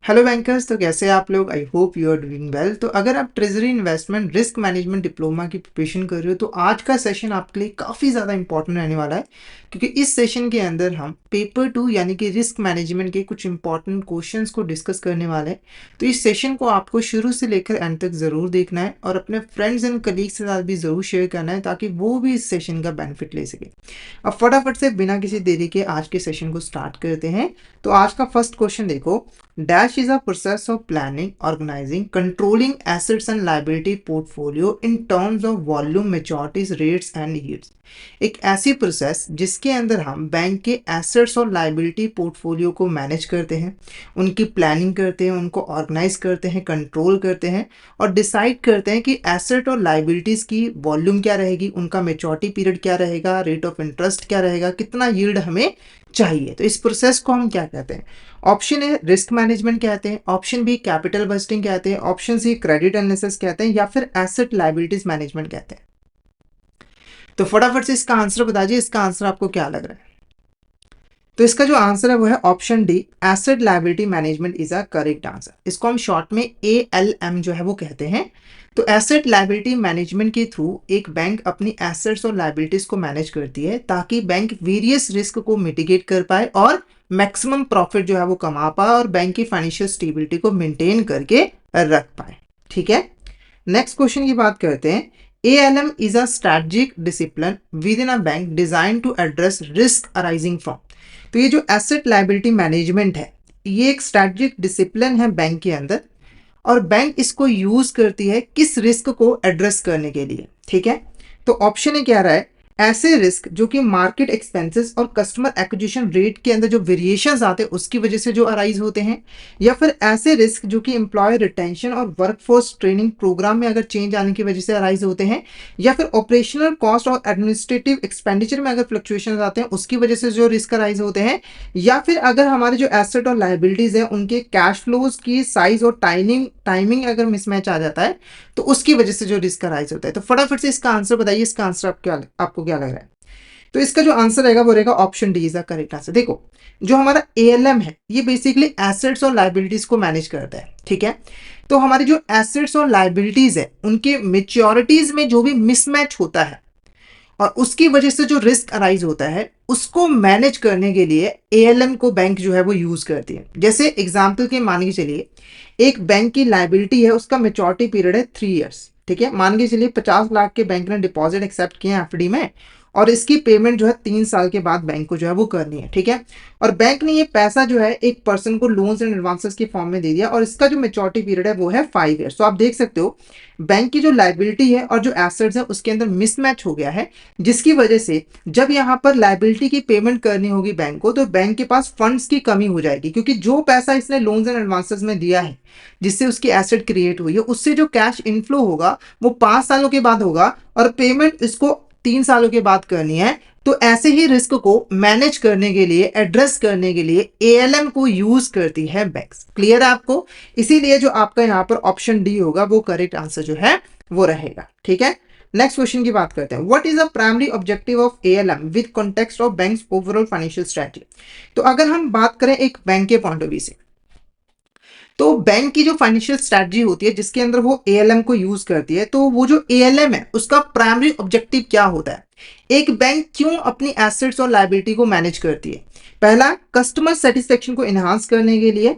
Hello bankers. तो कैसे हैं आप लोग? I hope you are doing well. तो अगर आप treasury investment risk management diploma की प्रिपरेशन कर रहे हो तो आज का सेशन आपके लिए काफ़ी ज़्यादा इंपॉर्टेंट रहने वाला है, क्योंकि इस सेशन के अंदर हम पेपर 2 यानी कि रिस्क मैनेजमेंट के कुछ इंपॉर्टेंट क्वेश्चंस को डिस्कस करने वाले हैं। तो इस सेशन को आपको शुरू से लेकर एंड तक ज़रूर देखना है और अपने फ्रेंड्स एंड कलीग्स के साथ भी ज़रूर शेयर करना है, ताकि वो भी इस सेशन का बेनिफिट ले सके। अब फटाफट से बिना किसी देरी के आज के सेशन को स्टार्ट करते हैं। तो आज का फर्स्ट क्वेश्चन देखो। Dash is a process of planning, organizing, controlling assets and liability portfolio in terms of volume, maturities, rates and yields। एक ऐसी प्रोसेस जिसके अंदर हम बैंक के एसेट्स और लाइबिलिटी पोर्टफोलियो को मैनेज करते हैं, उनकी प्लानिंग करते हैं, उनको ऑर्गेनाइज करते हैं, कंट्रोल करते हैं और डिसाइड करते हैं कि एसेट और लाइबिलिटीज़ की वॉल्यूम क्या रहेगी, उनका मेच्योरिटी पीरियड क्या रहेगा, रेट ऑफ इंटरेस्ट क्या रहेगा, कितना यील्ड हमें चाहिए। तो इस प्रोसेस को हम क्या कहते हैं? ऑप्शन ए रिस्क मैनेजमेंट कहते हैं, ऑप्शन बी कैपिटल बजटिंग कहते हैं, ऑप्शन सी क्रेडिट एनालिसिस कहते हैं या फिर एसेट लाइबिलिटीज मैनेजमेंट कहते हैं। तो फटाफट से इसका आंसर बताइए, इसका आंसर आपको क्या लग रहा है? तो इसका जो आंसर है वो है option D, asset liability management is a correct answer. इसको हम शॉर्ट में ALM जो है वो कहते हैं। तो एसेट लाइबिलिटी मैनेजमेंट के थ्रू एक बैंक अपनी एसेट्स और लाइबिलिटीज को मैनेज करती है, ताकि बैंक वेरियस रिस्क को मिटिगेट कर पाए और मैक्सिमम प्रॉफिट जो है वो कमा पाए और बैंक की फाइनेंशियल स्टेबिलिटी को मेंटेन करके रख पाए। ठीक है, नेक्स्ट क्वेश्चन की बात करते हैं। ALM is a strategic discipline within a bank designed to address risk arising from। तो ये जो एसेट लाइबिलिटी मैनेजमेंट है, ये एक स्ट्रेटजिक डिसिप्लिन है बैंक के अंदर और बैंक इसको यूज करती है किस रिस्क को एड्रेस करने के लिए। ठीक है, तो ऑप्शन ए क्या रहा है? ऐसे रिस्क जो कि मार्केट एक्सपेंसेस और कस्टमर एक्विजिशन रेट के अंदर जो वेरिएशंस आते हैं उसकी वजह से जो अराइज होते हैं, या फिर ऐसे रिस्क जो कि एम्प्लॉय रिटेंशन और वर्कफोर्स ट्रेनिंग प्रोग्राम में अगर चेंज आने की वजह से अराइज होते हैं, या फिर ऑपरेशनल कॉस्ट और एडमिनिस्ट्रेटिव एक्सपेंडिचर में अगर फ्लक्चुएशन आते हैं उसकी वजह से जो रिस्क अराइज होते हैं, या फिर अगर हमारे जो एसेट और लाइबिलिटीज है उनके कैश फ्लोज की साइज और टाइमिंग अगर मिसमैच आ जाता है तो उसकी वजह से जो रिस्क अराइज होता है। तो फटाफट से इसका आंसर बताइए, इसका आंसर आपको क्या लग रहा है? तो इसका जो आंसर रहेगा वो रहेगा option D is the correct answer. देखो, जो हमारा ALM है ये बेसिकली एसेट्स और लाइबिलिटीज को मैनेज करता है। ठीक है, तो हमारी जो एसेट्स और लाइबिलिटीज है उनके मेच्योरिटीज में जो भी मिसमैच होता है और उसकी वजह से जो रिस्क अराइज होता है उसको मैनेज करने के लिए ALM को बैंक जो है वो यूज करती है। जैसे एग्जाम्पल के मान के चलिए, एक बैंक की लाइबिलिटी है, उसका मेच्योरिटी पीरियड है 3 ईयर्स। ठीक है, मान के चलिए 50 लाख के बैंक ने डिपॉजिट एक्सेप्ट किए FD में और इसकी पेमेंट जो है 3 साल के बाद बैंक को जो है वो करनी है। ठीक है, और बैंक ने ये पैसा जो है एक पर्सन को लोन्स एंड एडवांसेस के फॉर्म में दे दिया और इसका जो मेच्योरिटी पीरियड है वो है 5 ईयर्स। तो आप देख सकते हो बैंक की जो लाइबिलिटी है और जो एसेट्स है उसके अंदर मिसमैच हो गया है, जिसकी वजह से जब यहाँ पर लाइबिलिटी की पेमेंट करनी होगी बैंक को तो बैंक के पास फंड्स की कमी हो जाएगी, क्योंकि जो पैसा इसने लोन्स एंड एडवांसेस में दिया है जिससे उसकी एसेट क्रिएट हुई है उससे जो कैश इनफ्लो होगा वो 5 सालों के बाद होगा और पेमेंट इसको 3 सालों के बाद करनी है। तो ऐसे ही रिस्क को मैनेज करने के लिए, एड्रेस करने के लिए ALM को यूज करती है बैंक्स। क्लियर है आपको? इसीलिए जो आपका यहाँ पर ऑप्शन डी होगा वो करेक्ट आंसर जो है वो रहेगा। ठीक है, नेक्स्ट क्वेश्चन की बात करते हैं। What is the primary objective of ALM with context of banks overall financial strategy. तो अगर हम बात करें एक बैंक के पॉइंट ऑफ व्यू से, तो बैंक की जो फाइनेंशियल स्ट्रेटजी होती है जिसके अंदर वो ALM को यूज करती है, तो वो जो ALM है उसका प्राइमरी ऑब्जेक्टिव क्या होता है? एक बैंक क्यों अपनी एसेट्स और लाइबिलिटी को मैनेज करती है? पहला, कस्टमर सेटिस्फेक्शन को एनहांस करने के लिए,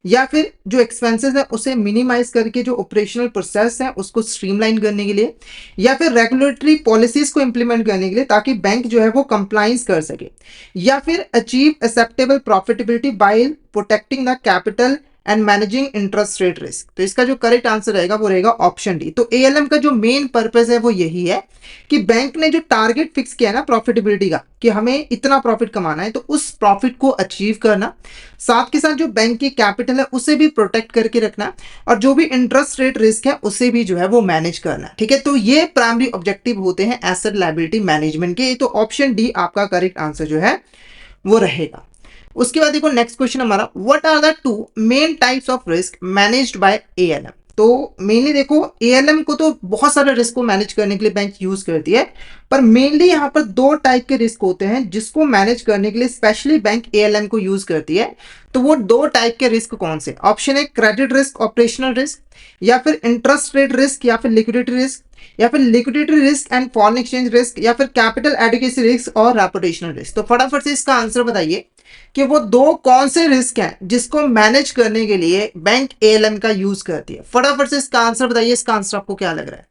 या फिर जो एक्सपेंसेस है उसे मिनिमाइज करके जो ऑपरेशनल प्रोसेस है उसको स्ट्रीमलाइन करने के लिए, या फिर रेगुलेटरी पॉलिसीज को इंप्लीमेंट करने के लिए ताकि बैंक जो है वो कंप्लाइंस कर सके, या फिर achieve acceptable profitability by protecting the capital and managing interest rate risk. तो इसका जो करेक्ट आंसर रहेगा वो रहेगा ऑप्शन डी। तो ALM का जो मेन पर्पस है वो यही है कि बैंक ने जो टारगेट फिक्स किया है ना प्रॉफिटेबिलिटी का, कि हमें इतना प्रॉफिट कमाना है, तो उस प्रॉफिट को अचीव करना, साथ के साथ जो बैंक की कैपिटल है उसे भी प्रोटेक्ट करके रखना और जो भी इंटरेस्ट रेट रिस्क है उसे भी जो है वो मैनेज करना। ठीक है, तो ये प्राइमरी ऑब्जेक्टिव होते हैं एसेट लाइबिलिटी मैनेजमेंट के। तो ऑप्शन डी आपका करेक्ट आंसर जो है वो रहेगा। उसके बाद देखो नेक्स्ट क्वेश्चन हमारा, what are the 2 main types of risk managed by ALM। तो मेनली देखो एएलएम को तो बहुत सारे रिस्क को मैनेज करने के लिए बैंक यूज करती है, पर मेनली यहाँ पर दो टाइप के रिस्क होते हैं जिसको मैनेज करने के लिए स्पेशली बैंक एएलएम को यूज करती है। तो वो दो टाइप के रिस्क कौन से? ऑप्शन है क्रेडिट रिस्क, ऑपरेशनल रिस्क, या फिर इंटरेस्ट रेट रिस्क, या फिर लिक्विडिटी रिस्क, या फिर liquidity risk and foreign exchange risk, या फिर कैपिटल एडिक्वेसी रिस्क और रेपुटेशनल रिस्क। तो फटाफट से इसका आंसर बताइए कि वो दो कौन से रिस्क हैं जिसको मैनेज करने के लिए बैंक एएलएम का यूज करती है। फटाफट से इसका आंसर बताइए, इसका आंसर आपको क्या लग रहा है?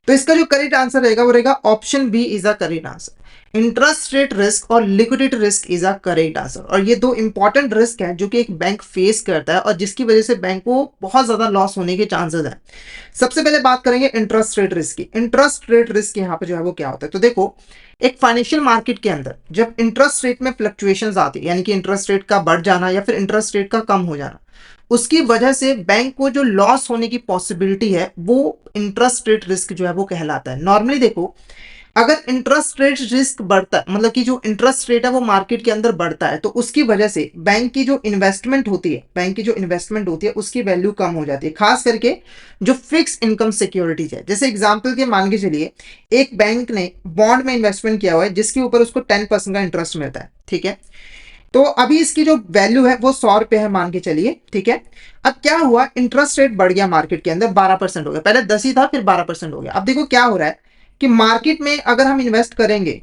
तो इसका जो करेक्ट आंसर रहेगा वो रहेगा option B is a correct answer. Interest rate risk और liquidity risk is a correct answer. और ये दो इंपॉर्टेंट रिस्क हैं जो कि एक बैंक फेस करता है और जिसकी वजह से बैंक को बहुत ज्यादा लॉस होने के चांसेस है। सबसे पहले बात करेंगे इंटरेस्ट रेट रिस्क की। इंटरेस्ट रेट रिस्क यहाँ पे जो है वो क्या होता है? तो देखो, एक फाइनेंशियल मार्केट के अंदर जब इंटरेस्ट रेट में फ्लक्चुएशंस आती है, यानी कि इंटरेस्ट रेट का बढ़ जाना या फिर इंटरेस्ट रेट का कम हो जाना, उसकी वजह से बैंक को जो लॉस होने की पॉसिबिलिटी है वो इंटरेस्ट रेट रिस्क जो है वो कहलाता है। नॉर्मली देखो, अगर इंटरेस्ट रेट रिस्क बढ़ता है, मतलब कि जो इंटरेस्ट रेट है वो मार्केट के अंदर बढ़ता है, तो उसकी वजह से बैंक की जो इन्वेस्टमेंट होती है, उसकी वैल्यू कम हो जाती है। खास करके जो फिक्स इनकम सिक्योरिटीज है, जैसे एग्जांपल के मान के चलिए एक बैंक ने बॉन्ड में इन्वेस्टमेंट किया हुआ है जिसके ऊपर उसको 10% का इंटरेस्ट मिलता है, ठीक है। तो अभी इसकी जो वैल्यू है वो 100 रुपए है मान के चलिए, ठीक है। अब क्या हुआ, इंटरेस्ट रेट बढ़ गया मार्केट के अंदर, 12% हो गया। पहले 10 ही था, फिर 12% हो गया। अब देखो क्या हो रहा है कि मार्केट में अगर हम इन्वेस्ट करेंगे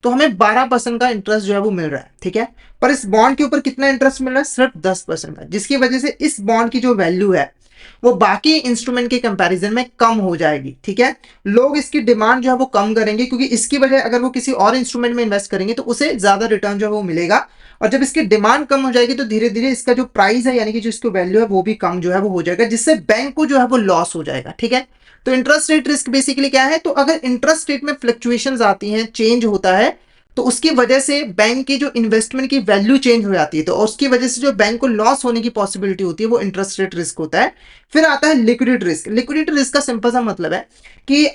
तो हमें 12% का इंटरेस्ट जो है वो मिल रहा है, ठीक है। पर इस बॉन्ड के ऊपर कितना इंटरेस्ट मिल रहा है? सिर्फ 10% का, जिसकी वजह से इस बॉन्ड की जो वैल्यू है वो बाकी इंस्ट्रूमेंट के कंपैरिजन में कम हो जाएगी, ठीक है। लोग इसकी डिमांड जो है वो कम करेंगे क्योंकि इसकी वजह अगर वो किसी और इंस्ट्रूमेंट में इन्वेस्ट करेंगे तो उसे ज्यादा रिटर्न जो है वो मिलेगा। और जब इसकी डिमांड कम हो जाएगी तो धीरे धीरे इसका जो प्राइस है, यानी कि जो इसकी वैल्यू है वो भी कम जो है वो हो जाएगा, जिससे बैंक को जो है वो लॉस हो जाएगा, ठीक है। तो इंटरेस्ट रेट रिस्क बेसिकली क्या है? तो अगर इंटरेस्ट रेट में फ्लक्चुएशंस आती हैं, चेंज होता है, तो उसकी वजह से बैंक की जो इन्वेस्टमेंट की वैल्यू चेंज हो जाती है, तो उसकी वजह से जो बैंक को लॉस होने की पॉसिबिलिटी होती है वो इंटरेस्ट रेट रिस्क होता है। फिर आता है लिक्विडिटी रिस्क। लिक्विडिटी रिस्क का सिंपल सा मतलब है कि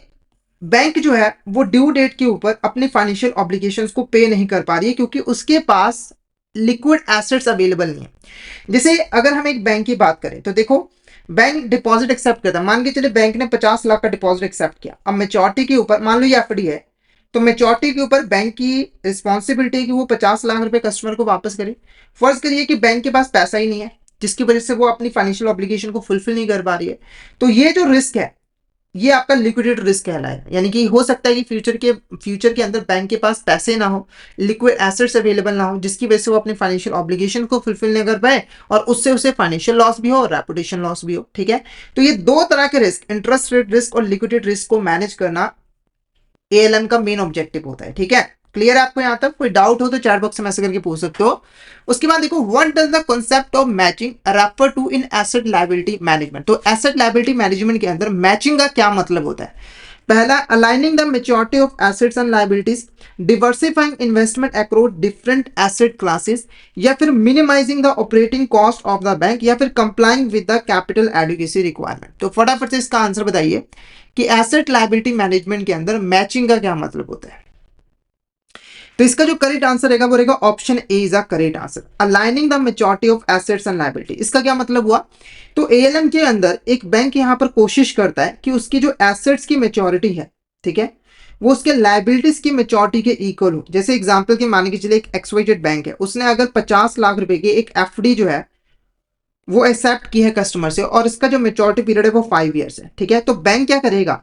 बैंक जो है वो ड्यू डेट के ऊपर अपनी फाइनेंशियल ऑब्लिगेशंस को पे नहीं कर पा रही है क्योंकि उसके पास लिक्विड एसेट्स अवेलेबल नहीं है। जैसे अगर हम एक बैंक की बात करें तो देखो, बैंक डिपॉजिट एक्सेप्ट करता है। मान के चलिए बैंक ने 50 लाख का डिपॉजिट एक्सेप्ट किया। अब मेच्योरिटी के ऊपर मान लो ये एफडी है, तो मेच्योरिटी के ऊपर बैंक की रिस्पॉन्सिबिलिटी है कि वो 50 लाख रुपए कस्टमर को वापस करे। फर्ज करिए कि बैंक के पास पैसा ही नहीं है जिसकी वजह से वो अपनी फाइनेंशियल ऑब्लिगेशन को फुलफिल नहीं कर पा रही है। तो ये जो रिस्क है ये आपका लिक्विडिटी रिस्क कहलाएगा। यानी कि हो सकता है कि फ्यूचर के अंदर बैंक के पास पैसे ना हो, लिक्विड एसेट्स अवेलेबल ना हो, जिसकी वजह से वो अपनी फाइनेंशियल ऑब्लिगेशन को फुलफिल नहीं कर पाए और उससे उसे फाइनेंशियल लॉस भी हो और रेपुटेशन लॉस भी हो, ठीक है। तो ये दो तरह के रिस्क, इंटरेस्ट रेट रिस्क और लिक्विडिटी रिस्क को मैनेज करना एएलएम का मेन ऑब्जेक्टिव होता है, ठीक है। क्लियर है आपको? यहां तक कोई डाउट हो तो चैट बॉक्स में मैसेज करके पूछ सकते हो। उसके बाद देखो, what does the concept of matching refer to in asset liability management. तो एसेट लायबिलिटी मैनेजमेंट के अंदर मैचिंग का क्या मतलब होता है? पहला, aligning the maturity of assets and liabilities, diversifying investment across different asset classes, या फिर minimising the operating cost of the bank, या फिर complying with the capital adequacy requirement. तो फटाफट से इसका आंसर बताइए कि एसेट लायबिलिटी मैनेजमेंट के अंदर मैचिंग का क्या मतलब होता है। तो इसका जो करेक्ट आंसर रहेगा वो रहेगा option A is a correct answer, aligning the maturity of assets and liability. इसका क्या मतलब हुआ? तो एएलएम के अंदर एक बैंक यहां पर कोशिश करता है कि उसकी जो एसेट्स की मेच्योरिटी है, ठीक है, वो उसके लायबिलिटीज की मेच्योरिटी के इक्वल हो। जैसे एग्जांपल के मान के चलिए एक एक्सवाइजेड बैंक है, उसने अगर 50 लाख रुपए की एक एफडी जो है वो एक्सेप्ट की है कस्टमर से और इसका जो मेच्योरिटी पीरियड है वो 5 ईयर्स है, ठीक है। तो बैंक क्या करेगा,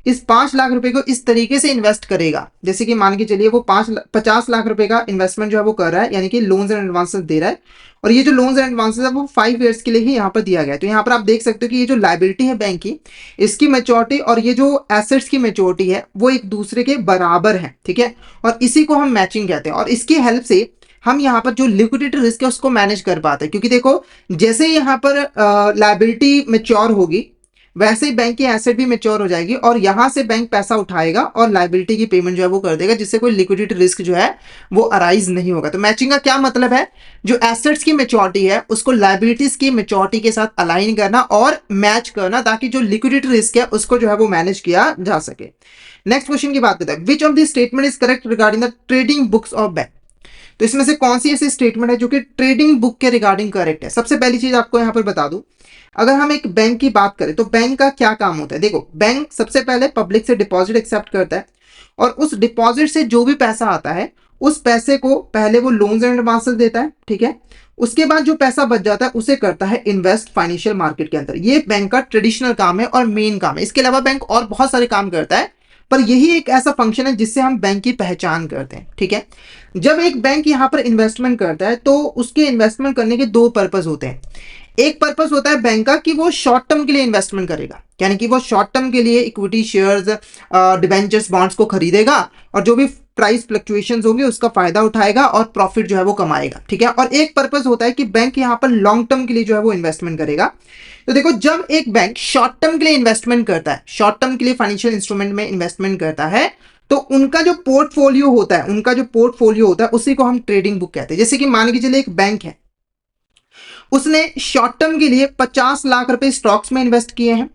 इस 5 लाख रुपए को इस तरीके से इन्वेस्ट करेगा, जैसे कि मान के चलिए वो 50 लाख रुपए का इन्वेस्टमेंट जो है वो कर रहा है, यानी कि लोन्स एंड एडवांसेस दे रहा है। और ये जो लोन्स एंड एडवांसेस है वो 5 ईयर्स के लिए ही यहाँ पर दिया गया है। तो यहाँ पर आप देख सकते हो कि ये जो लायबिलिटी है बैंक की, इसकी मेच्योरिटी और ये जो एसेट्स की मेच्योरिटी है वो एक दूसरे के बराबर है, ठीक है। और इसी को हम मैचिंग कहते हैं और इसकी हेल्प से हम यहाँ पर जो लिक्विडिटी रिस्क है उसको मैनेज कर पाते हैं। क्योंकि देखो, जैसे यहाँ पर लायबिलिटी मेच्योर होगी वैसे ही बैंक की एसेट भी मेच्योर हो जाएगी और यहां से बैंक पैसा उठाएगा और लायबिलिटी की पेमेंट जो है वो कर देगा, जिससे कोई लिक्विडिटी रिस्क जो है वो अराइज नहीं होगा। तो मैचिंग का क्या मतलब है? जो एसेट्स की मेच्योरिटी है उसको लायबिलिटीज की मेच्योरिटी के साथ अलाइन करना और मैच करना, ताकि जो लिक्विडिटी रिस्क है उसको जो है वो मैनेज किया जा सके। नेक्स्ट क्वेश्चन की बात करते हैं, विच of the statement is correct regarding the trading books of bank. तो इसमें से कौन सी ऐसी स्टेटमेंट है जो कि ट्रेडिंग बुक के रिगार्डिंग करेक्ट है? सबसे पहली चीज आपको यहाँ पर बता दूं, अगर हम एक बैंक की बात करें तो बैंक का क्या काम होता है? देखो, बैंक सबसे पहले पब्लिक से डिपॉजिट एक्सेप्ट करता है और उस डिपॉजिट से जो भी पैसा आता है उस पैसे को पहले वो लोन्स एंड एडवांसेस देता है, ठीक है। उसके बाद जो पैसा बच जाता है उसे करता है इन्वेस्ट फाइनेंशियल मार्केट के अंदर। ये बैंक का ट्रेडिशनल काम है और मेन काम है। इसके अलावा बैंक और बहुत सारे काम करता है, पर यही एक ऐसा फंक्शन है जिससे हम बैंक की पहचान करते हैं, ठीक है। जब एक बैंक यहाँ पर इन्वेस्टमेंट करता है तो उसके इन्वेस्टमेंट करने के दो पर्पस होते हैं। एक पर्पस होता है बैंक का कि वो शॉर्ट टर्म के लिए इन्वेस्टमेंट करेगा, यानी कि वो शॉर्ट टर्म के लिए इक्विटी शेयर्स, डिबेंचर्स, बॉन्ड्स को खरीदेगा और जो भी प्राइस फ्लक्चुएशंस होंगे उसका फायदा उठाएगा और प्रॉफिट जो है वो कमाएगा, ठीक है। और एक पर्पस होता है कि बैंक यहाँ पर लॉन्ग टर्म के लिए जो है वो इन्वेस्टमेंट करेगा। तो देखो, जब एक बैंक शॉर्ट टर्म के लिए इन्वेस्टमेंट करता है, शॉर्ट टर्म के लिए फाइनेंशियल इंस्ट्रूमेंट में इन्वेस्टमेंट करता है, तो उनका जो पोर्टफोलियो होता है उसी को हम ट्रेडिंग बुक कहते हैं। जैसे कि मान के चलिए एक बैंक है, उसने शॉर्ट टर्म के लिए 50 लाख रुपए स्टॉक्स में इन्वेस्ट किए हैं,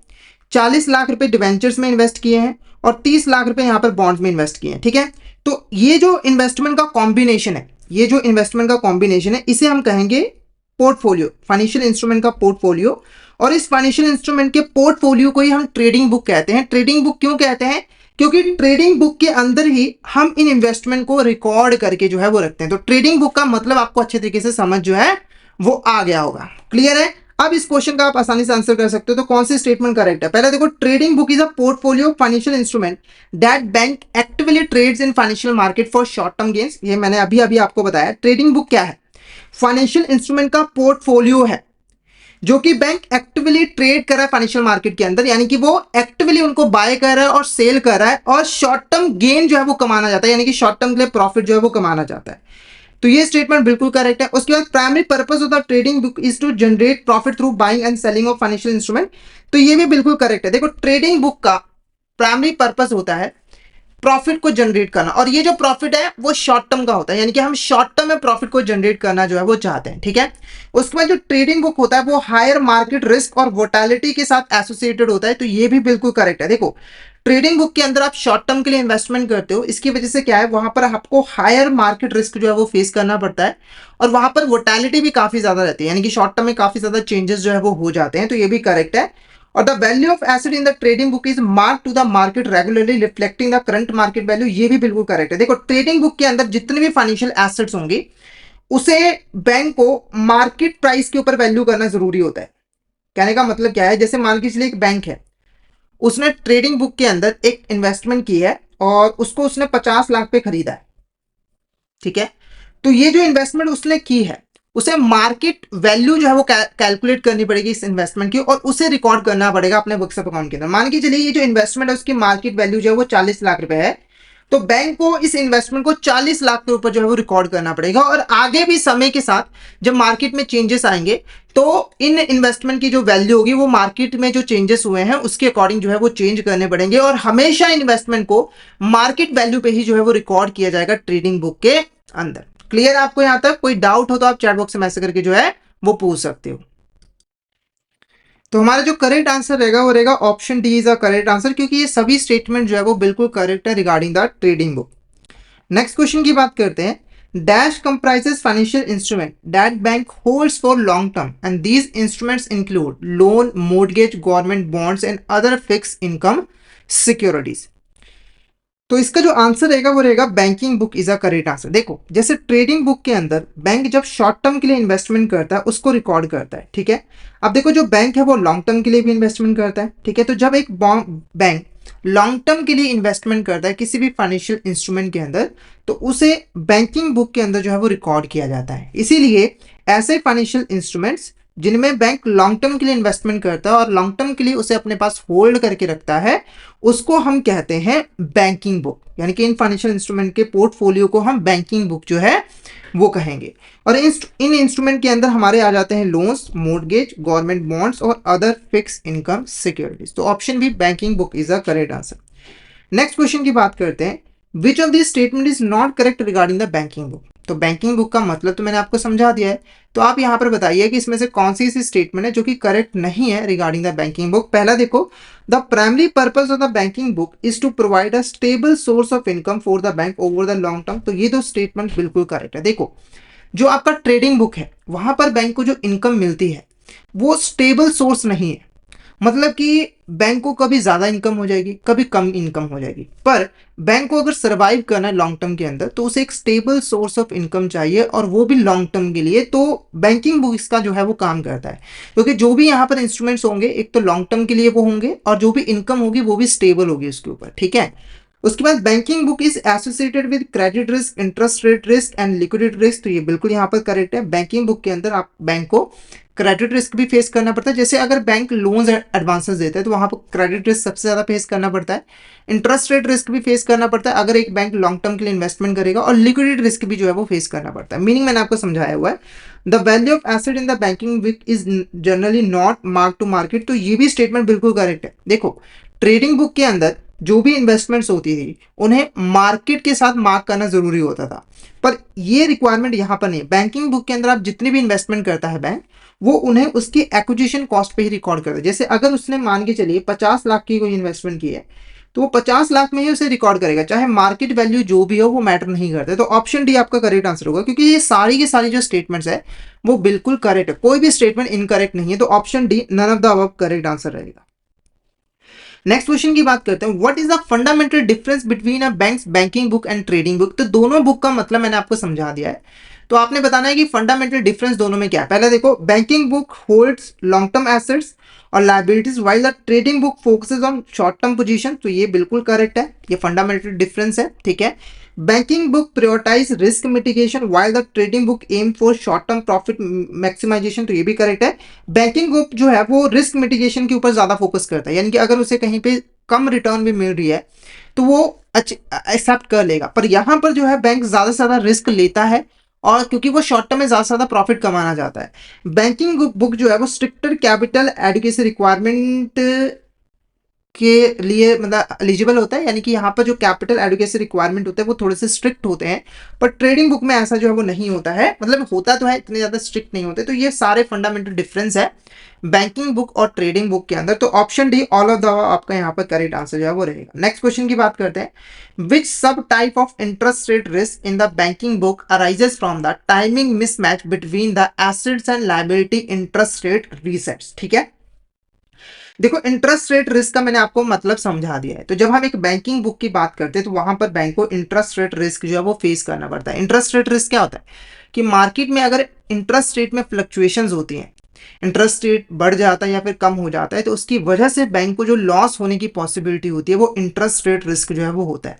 40 लाख रुपए डिवेंचर्स में इन्वेस्ट किए हैं और 30 लाख रुपए यहां पर बॉन्ड्स में इन्वेस्ट किए हैं, ठीक है। तो ये जो इन्वेस्टमेंट का कॉम्बिनेशन है, इसे हम कहेंगे पोर्टफोलियो, फाइनेंशियल इंस्ट्रूमेंट का पोर्टफोलियो। और इस फाइनेंशियल इंस्ट्रूमेंट के पोर्टफोलियो को ही हम ट्रेडिंग बुक कहते हैं। ट्रेडिंग बुक क्यों कहते हैं? क्योंकि ट्रेडिंग बुक के अंदर ही हम इन इन्वेस्टमेंट को रिकॉर्ड करके जो है वो रखते हैं। तो ट्रेडिंग बुक का मतलब आपको अच्छे तरीके से समझ जो है वो आ गया होगा। क्लियर है? अब इस क्वेश्चन का आप आसानी से आंसर कर सकते हो। तो कौन सी स्टेटमेंट करेक्ट है? पहले देखो, trading book is a portfolio of financial instrument that bank actively trades in financial market for short term gains. ये मैंने अभी आपको बताया। ट्रेडिंग बुक क्या है? फाइनेंशियल इंस्ट्रूमेंट का पोर्टफोलियो है जो कि बैंक एक्टिवली ट्रेड कर रहा है फाइनेंशियल मार्केट के अंदर, यानी कि वो एक्टिवली उनको बाय कर रहा है और सेल कर रहा है और शॉर्ट टर्म गेन जो है वो कमाना चाहता है, यानी कि शॉर्ट टर्म के लिए प्रॉफिट जो है वो कमाना चाहता है। तो ये स्टेटमेंट बिल्कुल करेक्ट है। उसके बाद primary purpose of the trading book is to generate profit through buying and selling of financial instrument. तो ये भी बिल्कुल करेक्ट है। देखो, ट्रेडिंग बुक का प्राइमरी पर्पस होता है प्रॉफिट को जनरेट करना, और ये जो प्रॉफिट है वो शॉर्ट टर्म का होता है, यानी कि हम शॉर्ट टर्म में प्रॉफिट को जनरेट करना जो है वो चाहते हैं, ठीक है। उसके बाद जो ट्रेडिंग बुक होता है वो हायर मार्केट रिस्क और वोटालिटी के साथ एसोसिएटेड होता है। तो ये भी बिल्कुल करेक्ट है। देखो, ट्रेडिंग बुक के अंदर आप शॉर्ट टर्म के लिए इन्वेस्टमेंट करते हो, इसकी वजह से क्या है, वहां पर आपको हायर मार्केट रिस्क जो है वो फेस करना पड़ता है और वहां पर वोटालिटी भी काफी ज्यादा रहती है, यानी कि शॉर्ट टर्म में काफी ज्यादा चेंजेस जो है वो हो जाते हैं। तो ये भी करेक्ट है। और the value of asset in the trading book is mark to the market regularly reflecting the current market value. ये भी बिल्कुल करेक्ट है। देखो, ट्रेडिंग बुक के अंदर जितने भी फाइनेंशियल एसेट्स होंगे उसे बैंक को मार्केट प्राइस के ऊपर वैल्यू करना जरूरी होता है। कहने का मतलब क्या है, जैसे मान के चलिए एक बैंक है, उसने ट्रेडिंग बुक के अंदर एक इन्वेस्टमेंट की है और उसको उसने 50 लाख पे खरीदा है, ठीक है। तो ये जो इन्वेस्टमेंट उसने की है उसे मार्केट वैल्यू जो है वो कैलकुलेट करनी पड़ेगी इस इन्वेस्टमेंट की और उसे रिकॉर्ड करना पड़ेगा अपने बुक्स ऑफ अकाउंट के अंदर। मान के चलिए ये जो इन्वेस्टमेंट है उसकी मार्केट वैल्यू जो है वो 40 लाख रुपए है, तो बैंक को इस इन्वेस्टमेंट को 40 लाख के ऊपर जो है वो रिकॉर्ड करना पड़ेगा। और आगे भी समय के साथ जब मार्केट में चेंजेस आएंगे तो इन इन्वेस्टमेंट की जो वैल्यू होगी वो मार्केट में जो चेंजेस हुए हैं उसके अकॉर्डिंग जो है वो चेंज करने पड़ेंगे और हमेशा इन्वेस्टमेंट को मार्केट वैल्यू पे ही जो है वो रिकॉर्ड किया जाएगा ट्रेडिंग बुक के अंदर। क्लियर है आपको? यहां तक कोई डाउट हो तो आप चैट बॉक्स में मैसेज करके जो है वो पूछ सकते हो। तो हमारा जो करेक्ट आंसर रहेगा वो रहेगा option D is a correct answer, क्योंकि ये सभी स्टेटमेंट जो है वो बिल्कुल करेक्ट है regarding the trading book. Next question की बात करते हैं। Dash comprises financial instrument that bank holds for long term and these instruments include loan, mortgage, government bonds and other fix income securities. तो इसका जो आंसर रहेगा वो रहेगा banking book is a correct answer. देखो, जैसे ट्रेडिंग बुक के अंदर बैंक जब शॉर्ट टर्म के लिए इन्वेस्टमेंट करता है उसको रिकॉर्ड करता है, ठीक है। अब देखो, जो बैंक है वो लॉन्ग टर्म के लिए भी इन्वेस्टमेंट करता है, ठीक है। तो जब एक बैंक लॉन्ग टर्म के लिए इन्वेस्टमेंट करता है किसी भी फाइनेंशियल इंस्ट्रूमेंट के अंदर तो उसे बैंकिंग बुक के अंदर जो है वो रिकॉर्ड किया जाता है। इसीलिए ऐसे फाइनेंशियल इंस्ट्रूमेंट्स जिनमें बैंक लॉन्ग टर्म के लिए इन्वेस्टमेंट करता है और लॉन्ग टर्म के लिए उसे अपने पास होल्ड करके रखता है उसको हम कहते हैं बैंकिंग बुक, यानी कि इन फाइनेंशियल इंस्ट्रूमेंट के पोर्टफोलियो को हम बैंकिंग बुक जो है वो कहेंगे। और इन इंस्ट्रूमेंट के अंदर हमारे आ जाते हैं लोन्स, मोर्गेज, गवर्नमेंट बॉन्ड्स और अदर फिक्स इनकम सिक्योरिटीज। तो ऑप्शन भी banking book is a correct answer. Next question की बात करते हैं। Which of this statement is not correct regarding the banking book. तो बैंकिंग बुक का मतलब तो मैंने आपको समझा दिया है। तो आप यहाँ पर बताइए कि इसमें से कौन सी ऐसी स्टेटमेंट है जो कि करेक्ट नहीं है रिगार्डिंग द बैंकिंग बुक। पहला देखो, the primary purpose of the banking book is to provide a stable source of income for the bank over the long term. तो ये दो स्टेटमेंट बिल्कुल करेक्ट है। देखो, जो आपका ट्रेडिंग बुक है वहां पर बैंक को जो इनकम मिलती है वो स्टेबल सोर्स नहीं है। मतलब कि बैंक को कभी ज्यादा इनकम हो जाएगी, कभी कम इनकम हो जाएगी, पर बैंक को अगर सरवाइव करना है लॉन्ग टर्म के अंदर तो उसे एक स्टेबल सोर्स ऑफ इनकम चाहिए, और वो भी लॉन्ग टर्म के लिए। तो बैंकिंग बुक इसका जो है वो काम करता है, क्योंकि जो भी यहाँ पर इंस्ट्रूमेंट्स होंगे एक तो लॉन्ग टर्म के लिए वो होंगे, और जो भी इनकम होगी वो भी स्टेबल होगी उसके ऊपर। ठीक है। उसके बाद banking book is associated with credit risk, interest rate risk and liquidity risk. तो ये बिल्कुल यहाँ पर करेक्ट है। बैंकिंग बुक के अंदर आप बैंक को क्रेडिट रिस्क भी फेस करना पड़ता है। जैसे अगर बैंक लोन्स एडवांसेस देते हैं तो वहां पर क्रेडिट रिस्क सबसे ज्यादा फेस करना पड़ता है। इंटरेस्ट रेट रिस्क भी फेस करना पड़ता है अगर एक बैंक लॉन्ग टर्म के लिए इन्वेस्टमेंट करेगा, और लिक्विडिटी रिस्क भी जो है वो फेस करना पड़ता है। मीनिंग मैंने आपको समझाया हुआ है। The value of asset in the banking book is generally not mark to market. तो ये भी स्टेटमेंट बिल्कुल करेक्ट है। देखो, ट्रेडिंग बुक के अंदर जो भी इन्वेस्टमेंट्स होती थी उन्हें मार्केट के साथ मार्क करना जरूरी होता था, पर ये रिक्वायरमेंट यहां पर नहीं। बैंकिंग बुक के अंदर आप जितनी भी इन्वेस्टमेंट करता है बैंक, वो उन्हें उसकी एक्विजिशन कॉस्ट पे ही रिकॉर्ड करता है। जैसे अगर उसने मान के चलिए 50 लाख की कोई इन्वेस्टमेंट की है तो वो 50 लाख में ही उसे रिकॉर्ड करेगा, चाहे मार्केट वैल्यू जो भी हो वो मैटर नहीं करते। तो ऑप्शन डी आपका करेक्ट आंसर होगा, क्योंकि ये सारी की सारी जो स्टेटमेंट्स है वो बिल्कुल करेक्ट है, कोई भी स्टेटमेंट इनकरेक्ट नहीं है। तो option D none of the above correct answer रहेगा। नेक्स्ट क्वेश्चन की बात करते हैं, what is the fundamental difference between a bank's banking book and trading book. तो दोनों बुक का मतलब मैंने आपको समझा दिया है। तो आपने बताना है कि फंडामेंटल डिफरेंस दोनों में क्या है। पहले देखो, banking book holds long term assets और liabilities while the trading book focuses on short term position. तो ये बिल्कुल करेक्ट है, ये फंडामेंटल डिफरेंस है। ठीक है। Banking book prioritise risk mitigation while the trading book aim for short term profit maximisation. तो ये भी करेक्ट है। बैंकिंग बुक जो है वो रिस्क मिटिगेशन के ऊपर ज्यादा फोकस करता है, यानी कि अगर उसे कहीं पे कम रिटर्न भी मिल रही है तो वो एक्सेप्ट कर लेगा। पर यहां पर जो है बैंक ज्यादा से ज्यादा रिस्क लेता है, और क्योंकि वो शॉर्ट टर्म में ज्यादा से ज्यादा प्रॉफिट कमाना चाहता है। बैंकिंग बुक जो है वो स्ट्रिक्टर कैपिटल एडुकेशन रिक्वायरमेंट के लिए मतलब एलिजिबल होता है, यानी कि यहाँ पर जो कैपिटल एडुकेशन रिक्वायरमेंट होते हैं वो थोड़े से स्ट्रिक्ट होते हैं। पर ट्रेडिंग बुक में ऐसा जो है वो नहीं होता है, मतलब होता तो है, इतने ज्यादा स्ट्रिक्ट नहीं होते। तो ये सारे फंडामेंटल डिफरेंस है बैंकिंग बुक और ट्रेडिंग बुक के अंदर। तो option D all of the आपका यहाँ पर करेक्ट आंसर जो है वो रहेगा। नेक्स्ट क्वेश्चन की बात करते हैं, which sub type of interest rate risk in the banking book arises from the timing mismatch between the assets and liability interest rate resets. ठीक है। देखो, इंटरेस्ट रेट रिस्क का मैंने आपको मतलब समझा दिया है। तो जब हम एक बैंकिंग बुक की बात करते हैं तो वहां पर बैंक को इंटरेस्ट रेट रिस्क जो है वो फेस करना पड़ता है। इंटरेस्ट रेट रिस्क क्या होता है कि मार्केट में अगर इंटरेस्ट रेट में फ्लक्चुएशंस होती हैं, इंटरेस्ट रेट बढ़ जाता है या फिर कम हो जाता है, तो उसकी वजह से बैंक को जो लॉस होने की पॉसिबिलिटी होती है वो इंटरेस्ट रेट रिस्क जो है वो होता है।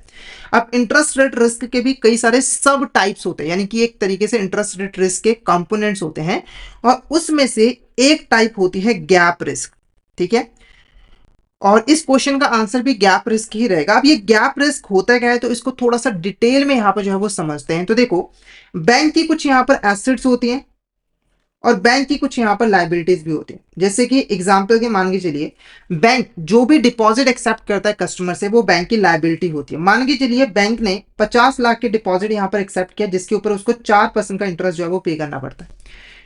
अब इंटरेस्ट रेट रिस्क के भी कई सारे सब टाइप्स होते हैं, यानी कि एक तरीके से इंटरेस्ट रेट रिस्क के कंपोनेंट्स होते हैं, और उसमें से एक टाइप होती है गैप रिस्क। ठीक है। और इस क्वेश्चन का आंसर भी गैप रिस्क ही रहेगा। अब ये गैप रिस्क होता क्या है तो इसको थोड़ा सा डिटेल में यहां पर जो है वो समझते हैं। तो देखो, बैंक की कुछ यहां पर एसेट्स होती हैं और बैंक की कुछ यहां पर लाइबिलिटीज भी होती हैं। जैसे कि एग्जांपल के मान के चलिए, बैंक जो भी डिपॉजिट एक्सेप्ट करता है कस्टमर से वो बैंक की लाइबिलिटी होती है। मान के चलिए बैंक ने 50 लाख के डिपॉजिट यहां पर एक्सेप्ट किया, जिसके ऊपर उसको 4% का इंटरेस्ट जो है वो पे करना पड़ता है।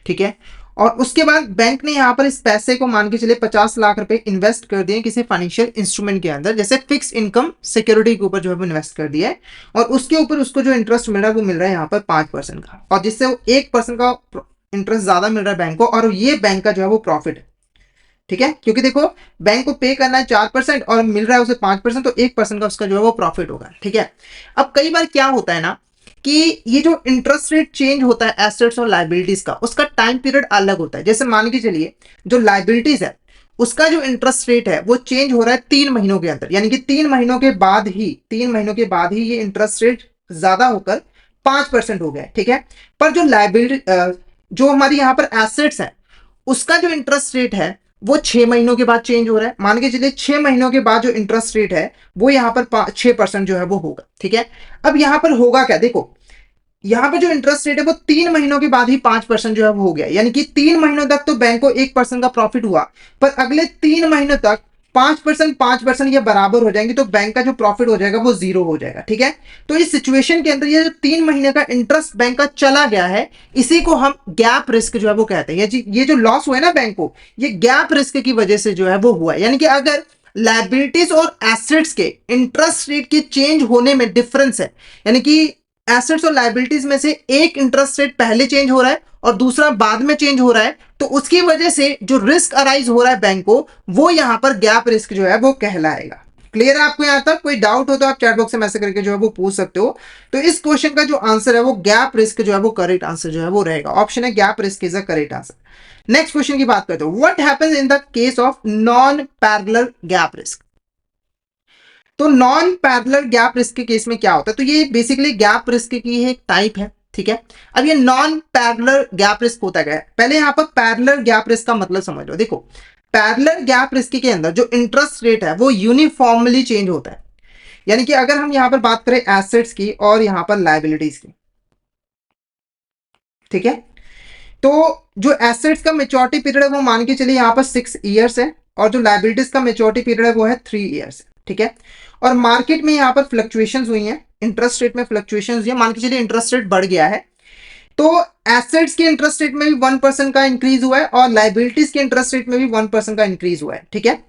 ठीक है। और उसके बाद बैंक ने यहां पर इस पैसे को मान के चले 50 लाख रुपए इन्वेस्ट कर दिए किसी फाइनेंशियल इंस्ट्रूमेंट के अंदर, जैसे फिक्स इनकम सिक्योरिटी के ऊपर जो है वो इन्वेस्ट कर दिया है, और उसके ऊपर उसको जो इंटरेस्ट मिल रहा है वो मिल रहा है यहाँ पर 5% का, और जिससे वो 1% का इंटरेस्ट ज्यादा मिल रहा है बैंक को, और ये बैंक का जो है वो प्रॉफिट है। ठीक है। क्योंकि देखो, बैंक को पे करना है 4% और मिल रहा है उसे 5%, तो 1% का उसका जो है वो प्रॉफिट होगा। ठीक है। अब कई बार क्या होता है ना कि ये जो इंटरेस्ट रेट चेंज होता है एसेट्स और लाइबिलिटीज का, उसका टाइम पीरियड अलग होता है। जैसे मान के चलिए, जो लाइबिलिटीज है उसका जो इंटरेस्ट रेट है वो चेंज हो रहा है 3 महीनों के अंदर, यानी कि 3 महीनों के बाद ही 3 महीनों के बाद ही ये इंटरेस्ट रेट ज्यादा होकर 5% हो गया। ठीक है। पर जो लाइबिलिटी जो हमारी यहाँ पर एसेट्स है उसका जो इंटरेस्ट रेट है वो 6 महीनों के बाद चेंज हो रहा है। मान के चलिए 6 महीनों के बाद जो इंटरेस्ट रेट है वो यहाँ पर 6% जो है वो होगा। ठीक है। अब यहाँ पर होगा क्या, देखो यहाँ पर जो इंटरेस्ट रेट है वो 3 महीनों के बाद ही 5% जो है वो हो गया, यानी कि 3 महीनों तक तो बैंक को 1% का प्रॉफिट हुआ, पर अगले 3 महीनों तक 5% ये बराबर हो जाएंगे तो बैंक का जो प्रॉफिट हो जाएगा वो जीरो हो जाएगा। ठीक है, तो इस सिचुएशन के अंदर ये जो 3 महीने का इंटरेस्ट बैंक का चला गया है, इसी को हम गैप रिस्क जो है वो कहते हैं। ये जो लॉस हुआ है ना बैंक को, ये गैप रिस्क की वजह से जो है वो हुआ है। यानी कि अगर लायबिलिटीज और एसेट्स के इंटरेस्ट रेट के चेंज होने में डिफरेंस है, यानी कि एसेट्स और लायबिलिटीज में से एक इंटरेस्ट रेट पहले चेंज हो रहा है और दूसरा बाद में चेंज हो रहा है, तो उसकी वजह से जो रिस्क अराइज हो रहा है बैंक को, वो यहां पर गैप रिस्क जो है वो कहलाएगा। क्लियर है आपको यहां तक? कोई डाउट हो तो आप चैट बॉक्स में मैसेज करके जो है वो पूछ सकते हो। तो इस क्वेश्चन का जो आंसर है वो गैप रिस्क जो है वो करेक्ट आंसर जो है वो रहेगा। ऑप्शन है gap risk is a correct answer. Next question की बात करते हो, what happens in the case of non parallel gap risk. तो नॉन पैरेलल गैप रिस्क के केस में क्या होता है? तो ये बेसिकली गैप रिस्क की एक टाइप है। ठीक है, अब ये नॉन पैरेलल गैप रिस्क होता है। पहले यहां पर पैरेलल गैप रिस्क का मतलब समझ लो। देखो, पैरेलल गैप रिस्क के अंदर जो इंटरेस्ट रेट है वो यूनिफॉर्मली चेंज होता है। यानी कि अगर हम यहां पर बात करें एसेट्स की और यहां पर लायबिलिटीज की, ठीक है, तो जो एसेट्स का मेच्योरिटी पीरियड है वो मान के चलिए यहां पर 6 ईयर्स है और जो लायबिलिटीज का मेच्योरिटी पीरियड है वो है 3 ईयर्स। ठीक है, और मार्केट में यहां पर फ्लक्चुएशंस हुई हैं, इंटरेस्ट रेट में फ्लक्चुएशंस हुई है, मान के चलिए इंटरेस्ट रेट बढ़ गया है, तो एसेट्स के इंटरेस्ट रेट में भी 1% का इंक्रीज हुआ है और लायबिलिटीज के इंटरेस्ट रेट में भी 1% का इंक्रीज हुआ है। ठीक है,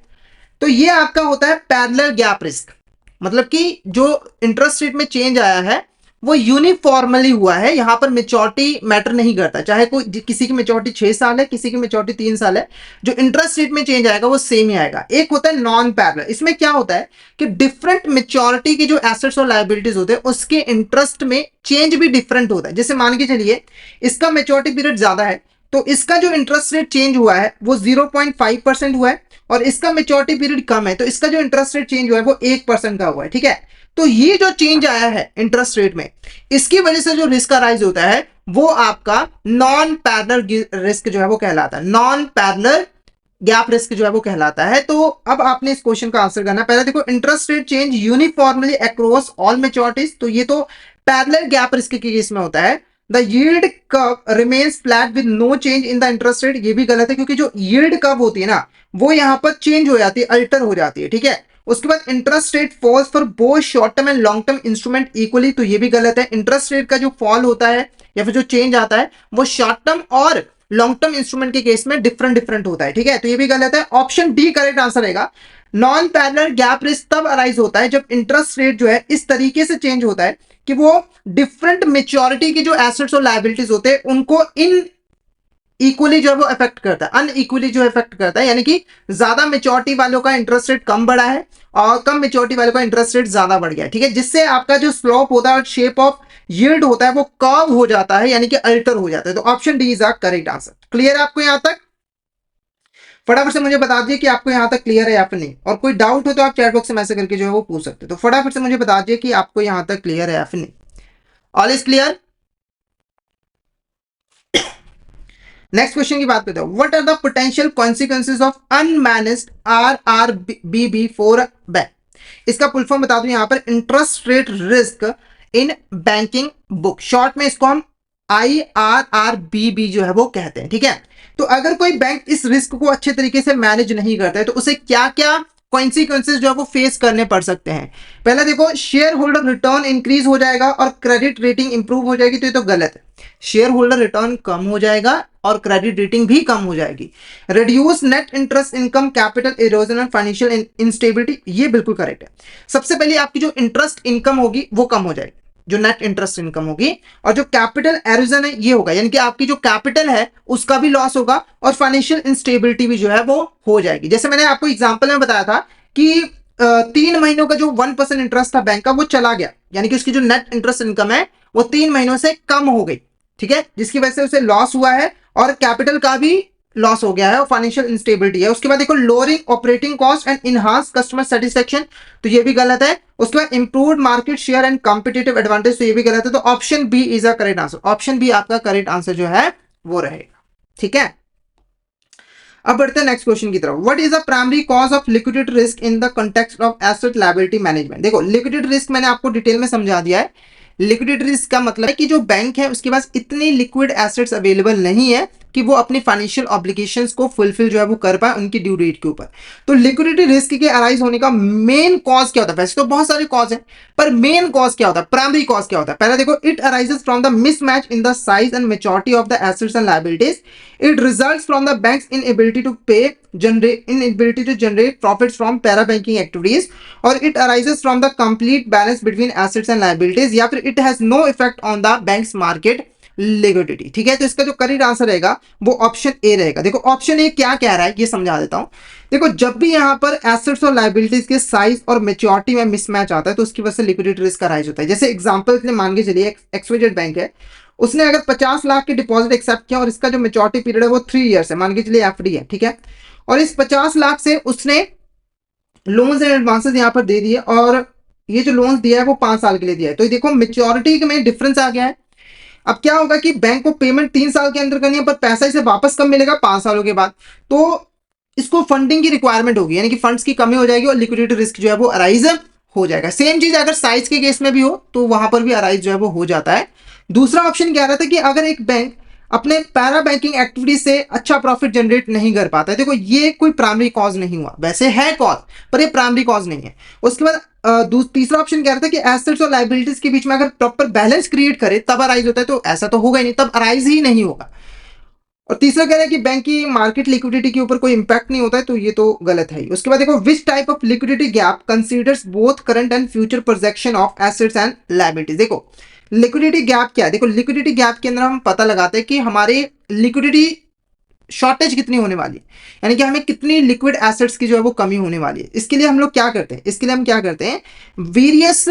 तो ये आपका होता है पैरेलल गैप रिस्क। मतलब कि जो इंटरेस्ट रेट में चेंज आया है वो यूनिफॉर्मली हुआ है, यहां पर मेच्योरिटी मैटर नहीं करता, चाहे कोई किसी की मेच्योरिटी 6 साल है, किसी की मेच्योरिटी 3 साल है, जो इंटरेस्ट रेट में चेंज आएगा वो सेम ही आएगा। एक होता है नॉन पैरेलल, इसमें क्या होता है कि डिफरेंट मेच्योरिटी के जो एसेट्स और लायबिलिटीज होते हैं उसके इंटरेस्ट में चेंज भी डिफरेंट होता है। जैसे मान के चलिए इसका मेच्योरिटी पीरियड ज्यादा है तो इसका जो इंटरेस्ट रेट चेंज हुआ है वो 0.5% हुआ है, और इसका मेच्योरिटी पीरियड कम है तो इसका जो इंटरेस्ट रेट चेंज हुआ है वो 1% का हुआ है। ठीक है, तो ये जो चेंज आया है इंटरेस्ट रेट में, इसकी वजह से जो रिस्क अराइज होता है वो आपका नॉन पैरेलल रिस्क जो है वो कहलाता है, नॉन पैरेलल गैप रिस्क जो है वो कहलाता है। तो अब आपने इस क्वेश्चन का आंसर करना है। पहले देखो, interest rate change uniformly across all maturities, तो ये तो पैरेलल गैप रिस्क के केस में होता है। The yield curve remains flat with no change in the interest rate, ये भी गलत है क्योंकि जो यील्ड कर्व होती है ना वो यहां पर चेंज हो जाती है, अल्टर हो जाती है। ठीक है, उसके बाद interest rate falls for both short term and long term instrument equally, तो ये भी गलत है। इंटरेस्ट रेट का जो फॉल होता है या फिर जो चेंज आता है वो शॉर्ट टर्म और लॉन्ग टर्म इंस्ट्रूमेंट के केस में डिफरेंट होता है। ठीक है, तो ये भी गलत है। ऑप्शन डी करेक्ट आंसर रहेगा। नॉन पैरेलल गैप रिस्क तब अराइज होता है जब इंटरेस्ट रेट जो है इस तरीके से चेंज होता है कि वो डिफरेंट मेच्योरिटी की जो एसेट्स और लायबिलिटीज होते हैं उनको इन इक्वली जो है वो अफेक्ट करता है, अनइक्वली जो अफेक्ट करता है। यानी कि ज्यादा मेच्योरिटी वालों का इंटरेस्ट रेट कम बढ़ा है और कम मेच्योरिटी वालों का इंटरेस्ट रेट ज्यादा बढ़ गया है। ठीक है, जिससे आपका जो स्लोप होता है और शेप ऑफ यील्ड होता है वो कर्व हो जाता है, यानी कि अल्टर हो जाता है। तो option D is a correct answer. Clear है आपको यहां तक? फटाफट से मुझे बता दिए कि आपको यहां तक क्लियर है या फिर नहीं, और कोई डाउट हो तो आप चैट बॉक्स में मैसेज करके जो है वो पूछ सकते हो। तो फटाफट से मुझे बता दिए कि आपको यहां तक क्लियर है या फिर नहीं। All is clear? Next question की बात करते हैं, what are the potential consequences of unmanaged RRBB for bank. इसका फुल फॉर्म बता दूं यहां पर, interest rate risk in banking book, short में इसको हम IRRBB जो है वो कहते हैं। ठीक है, तो अगर कोई बैंक इस रिस्क को अच्छे तरीके से मैनेज नहीं करता है तो उसे क्या क्या कॉन्सिक्वेंसेज जो है वो फेस करने पड़ सकते हैं। पहला देखो, शेयर होल्डर रिटर्न इंक्रीज हो जाएगा और क्रेडिट रेटिंग इंप्रूव हो जाएगी, तो ये तो गलत है। शेयर होल्डर रिटर्न कम हो जाएगा और क्रेडिट रेटिंग भी कम हो जाएगी। Reduce net interest income, capital erosion and financial instability, ये बिल्कुल करेक्ट है। सबसे पहले आपकी जो इंटरेस्ट इनकम होगी वो कम हो जाएगी, जो नेट इंटरेस्ट इनकम होगी, और जो कैपिटल एरोजन है ये होगा, यानी कि आपकी जो कैपिटल है उसका भी लॉस होगा और फाइनेंशियल इंस्टेबिलिटी भी जो है वो हो जाएगी। जैसे मैंने आपको एग्जांपल में बताया था कि 3 महीनों का जो 1% इंटरेस्ट था बैंक का वो चला गया, यानी कि उसकी जो नेट इंटरेस्ट इनकम है वो 3 महीनों से कम हो गई। ठीक है, जिसकी वजह से उसे लॉस हुआ है और कैपिटल का भी लॉस हो गया है और फाइनेंशियल इंस्टेबिलिटी है। उसके बाद देखो, lowering operating cost and enhance customer satisfaction, तो ये भी गलत है। उसके बाद improved market share and competitive advantage, तो ये भी गलत है। तो option B is a correct answer. Option B आपका करेक्ट आंसर जो है वो रहेगा। ठीक है, अब बढ़ते हैं नेक्स्ट क्वेश्चन की तरफ। What is the primary cause of liquidity risk in the context of asset liability management. देखो, लिक्विडिटी रिस्क मैंने आपको डिटेल में समझा दिया है। लिक्विडिटी रिस्क का मतलब है कि जो बैंक है उसके पास इतनी लिक्विड एसेट्स अवेलेबल नहीं है कि वो अपनी फाइनेंशियल ऑब्लिगेशंस को फुलफिल जो है वो कर पाए उनकी ड्यू डेट के ऊपर। तो लिक्विडिटी रिस्क के अराइज होने का मेन कॉज क्या होता है? वैसे तो बहुत सारे कॉज हैं, पर मेन कॉज क्या होता है, प्राइमरी कॉज क्या होता है? पहले देखो, it arises from the mismatch in the size and maturity of the assets and liabilities. It results from the bank's inability to pay inability to generate profits from para banking activities, और it arises from the complete balance between assets and liabilities, या फिर it has no effect on the bank's market liquidity. ठीक है, तो इसका जो correct answer रहेगा वो ऑप्शन ए रहेगा। देखो ऑप्शन ए क्या कह रहा है ये समझा देता हूं। देखो जब भी यहां पर एसेट्स और लायबिलिटीज के साइज और मेच्योरिटी में मिसमैच आता है तो उसकी वजह से लिक्विडिटी रिस्क अराइज होता है। जैसे एग्जांपल के लिए मान के चलिए XYZ बैंक है, उसने अगर 50 लाख के डिपॉजिट एक्सेप्ट किया और इसका जो मेच्योरिटी पीरियड है वो 3 ईयर्स है, मान के चलिए एफडी है। ठीक है, और इस 50 लाख से उसने लोन्स एंड एडवांसेस यहां पर दे दिए, और ये जो लोन्स दिया है वो 5 साल के लिए दिया है। तो देखो मेच्योरिटी में डिफरेंस आ गया है। अब क्या होगा कि बैंक को पेमेंट 3 साल के अंदर करनी है, पर पैसा इसे वापस कब मिलेगा? 5 सालों के बाद। तो इसको फंडिंग की रिक्वायरमेंट होगी, यानी कि फंड्स की कमी हो जाएगी और लिक्विडिटी रिस्क जो है वो अराइज हो जाएगा। सेम चीज अगर साइज के केस में भी हो तो वहां पर भी अराइज जो है वो हो जाता है। दूसरा ऑप्शन क्या रहा था कि अगर एक बैंक अपने पैरा बैंकिंग एक्टिविटी से अच्छा प्रॉफिट जनरेट नहीं कर पाता है, देखो ये कोई प्राइमरी कॉज नहीं हुआ, वैसे है कॉज पर ये प्राइमरी कॉज नहीं है। उसके बाद तीसरा ऑप्शन कह रहा था कि एसेट्स और लायबिलिटीज के बीच में अगर प्रॉपर बैलेंस क्रिएट करे तब अराइज होता है, तो ऐसा तो होगा ही नहीं, तब अराइज ही नहीं होगा। और तीसरा कह रहा है कि बैंक की मार्केट लिक्विडिटी के ऊपर कोई इंपैक्ट नहीं होता है, तो ये तो गलत है ही। उसके बाद देखो, which type of liquidity gap considers both current and future projection of assets and liabilities. देखो लिक्विडिटी गैप क्या है? देखो लिक्विडिटी गैप के अंदर हम पता लगाते हैं कि हमारे लिक्विडिटी शॉर्टेज कितनी होने वाली है, यानी कि हमें कितनी लिक्विड एसेट्स की जो है वो कमी होने वाली है। इसके लिए हम लोग क्या करते हैं? इसके लिए हम क्या करते हैं, वेरियस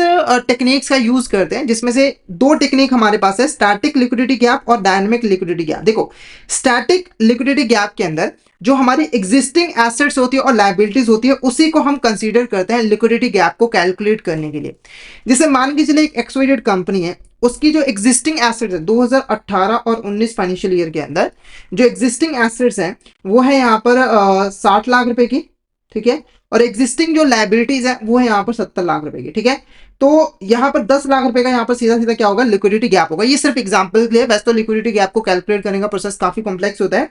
टेक्निक्स का यूज करते हैं, जिसमें से 2 टेक्निक हमारे पास है, स्टैटिक लिक्विडिटी गैप और डायनेमिक लिक्विडिटी गैप। देखो स्टैटिक लिक्विडिटी गैप के अंदर जो हमारी एग्जिस्टिंग एसेट्स होती है और लायबिलिटीज होती है उसी को हम कंसीडर करते हैं लिक्विडिटी गैप को कैलकुलेट करने के लिए। जैसे मान के चलिए एक XYZ कंपनी है, उसकी जो एग्जिस्टिंग एसेट्स है 2018 और 19 फाइनेंशियल ईयर के अंदर जो एग्जिस्टिंग एसेट्स हैं वो है यहाँ पर 60 लाख रुपए की। ठीक है, और एग्जिस्टिंग जो लायबिलिटीज है वो है यहाँ पर 70 लाख रुपए की। ठीक है, तो यहाँ पर 10 लाख रुपए का यहाँ पर सीधा सीधा क्या होगा, लिक्विडिटी गैप होगा। ये सिर्फ एग्जांपल के लिए, वैसे तो लिक्विडिटी गैप को कैलकुलेट करने का प्रोसेस काफी कॉम्प्लेक्स होता है।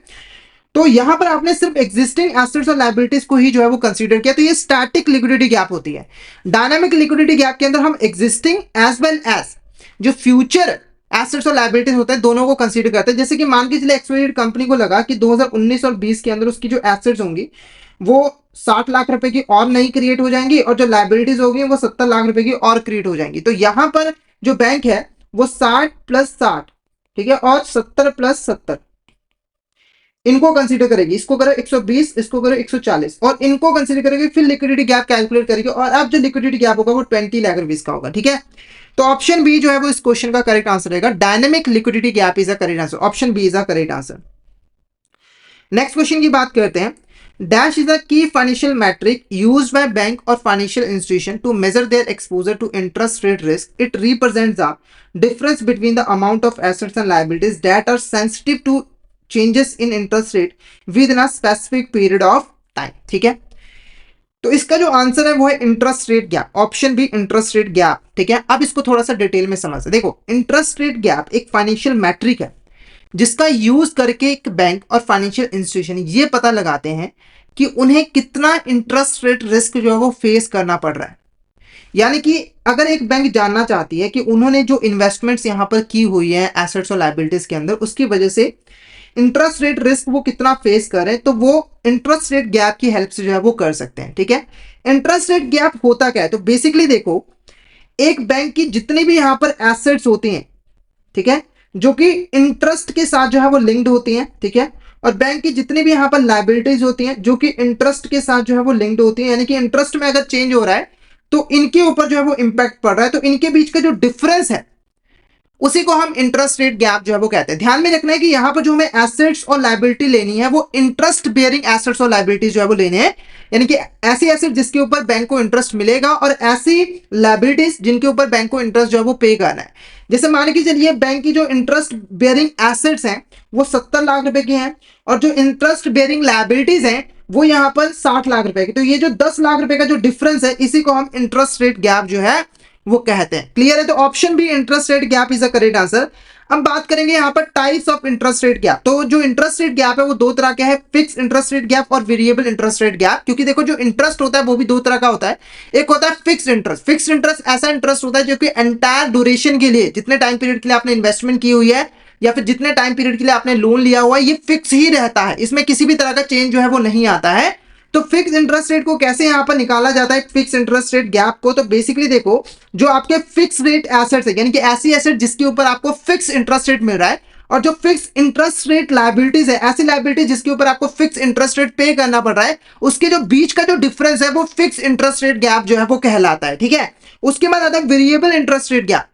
तो यहां पर आपने सिर्फ एग्जिस्टिंग एसेट्स और लायबिलिटीज को ही जो है वो कंसीडर किया, तो ये स्टैटिक लिक्विडिटी गैप होती है। डायनामिक लिक्विडिटी गैप के अंदर हम एग्जिस्टिंग एज वेल एज जो फ्यूचर एसेट्स और लायबिलिटीज होते हैं दोनों को कंसीडर करते हैं। जैसे कि मान के चलिए XYZ कंपनी को लगा कि 2019 और 20 के अंदर उसकी जो एसेट्स होंगी वो 60 लाख रुपए की और नई क्रिएट हो जाएंगी, और जो लायबिलिटीज होगी वो 70 लाख रुपए की और क्रिएट हो जाएंगी। तो यहां पर जो बैंक है वो 60 + 60, ठीक है, और 70 + 70 इनको कंसीडर करेगी। इसको करो 120, इसको करो 140, और इनको कंसीडर करेगी, फिर लिक्विडिटी गैप कैलकुलेट करेगी, और अब जो लिक्विडिटी गैप होगा वो 20 लाख रुपीस का होगा। ठीक है, तो ऑप्शन बी जो है वो इस क्वेश्चन का करेक्ट आंसर रहेगा। Dynamic liquidity gap is a correct answer. Option B is a correct answer. Next question की बात करते हैं। Dash is a key financial metric used by bank और financial institution to measure their exposure to interest rate risk. It represents the difference between the amount of assets and liabilities that are sensitive to changes in interest rate within a specific period of time. ठीक है, तो इसका जो answer है वो है interest rate gap. Option B interest rate gap. ठीक है, अब इसको थोड़ा सा डिटेल में समझते। देखो इंटरेस्ट रेट गैप एक फाइनेंशियल मैट्रिक है जिसका यूज करके एक बैंक और फाइनेंशियल इंस्टीट्यूशन ये पता लगाते हैं कि उन्हें कितना इंटरेस्ट रेट रिस्क जो है वो फेस करना पड़ रहा है। यानी कि अगर एक बैंक जानना चाहती है कि उन्होंने जो इन्वेस्टमेंट्स यहां पर की हुई है एसेट्स और लायबिलिटीज के अंदर उसकी वजह से इंटरेस्ट रेट रिस्क वो कितना फेस कर रहे हैं, तो वो इंटरेस्ट रेट गैप की हेल्प से जो है वो कर सकते हैं। ठीक है, इंटरेस्ट रेट गैप होता क्या है? तो बेसिकली देखो, एक बैंक की जितनी भी यहां पर एसेट्स होती हैं, ठीक है, जो कि इंटरेस्ट के साथ जो है वो लिंक्ड होती हैं, ठीक है, और बैंक की जितनी भी यहां पर लायबिलिटीज होती हैं जो कि इंटरेस्ट के साथ जो है वो लिंक्ड होती हैं, यानी कि इंटरेस्ट में अगर चेंज हो रहा है तो इनके ऊपर जो है वो इंपैक्ट पड़ रहा है, तो इनके बीच का जो डिफरेंस है उसी को हम इंटरेस्ट रेट गैप जो है वो कहते हैं। ध्यान में रखना है कि यहां पर जो हमें एसेट्स और लायबिलिटी लेनी है वो इंटरेस्ट बेयरिंग एसेट्स और लायबिलिटीज जो है वो लेने हैं, यानी कि ऐसी एसेट जिसके ऊपर बैंक को इंटरेस्ट मिलेगा और ऐसी लायबिलिटीज जिनके ऊपर बैंक को इंटरेस्ट जो है वो पे करना है। जैसे मान के चलिए बैंक की जो इंटरेस्ट बेयरिंग एसेट्स हैं वो 70 लाख रुपए की हैं, और जो इंटरेस्ट बेयरिंग लायबिलिटीज हैं वो यहाँ पर 60 लाख रुपए की। तो ये जो 10 लाख रुपए का जो डिफरेंस है इसी को हम इंटरेस्ट रेट गैप जो है वो कहते हैं। क्लियर है? तो option B interest rate gap is a correct answer. अब बात करेंगे यहाँ पर types of interest rate gap. तो जो इंटरेस्ट रेट गैप है वो दो तरह के है, फिक्स इंटरेस्ट रेट गैप और वेरिएबल इंटरेस्ट रेट गैप। क्योंकि देखो जो इंटरेस्ट होता है वो भी दो तरह का होता है, एक होता है फिक्स इंटरेस्ट। फिक्स इंटरेस्ट ऐसा इंटरेस्ट होता है जो कि एंटायर ड्यूरेशन के लिए, जितने टाइम पीरियड के लिए आपने इन्वेस्टमेंट की हुई है या फिर जितने टाइम पीरियड के लिए आपने लोन लिया हुआ है, ये फिक्स ही रहता है, इसमें किसी भी तरह का चेंज जो है वो नहीं आता है। तो फिक्स इंटरेस्ट रेट को कैसे यहां पर निकाला जाता है, फिक्स इंटरेस्ट रेट गैप को? तो बेसिकली देखो, जो आपके फिक्स रेट एसेट्स है, यानी कि ऐसी एसेट जिसके ऊपर आपको फिक्स इंटरेस्ट रेट मिल रहा है, और जो फिक्स इंटरेस्ट रेट लायबिलिटीज है, ऐसी लायबिलिटीज जिसके ऊपर आपको फिक्स इंटरेस्ट रेट पे करना पड़ रहा है, उसके जो बीच का जो डिफरेंस है वो फिक्स इंटरेस्ट रेट गैप जो है वो कहलाता है। ठीक है, उसके बाद आता है variable interest rate gap.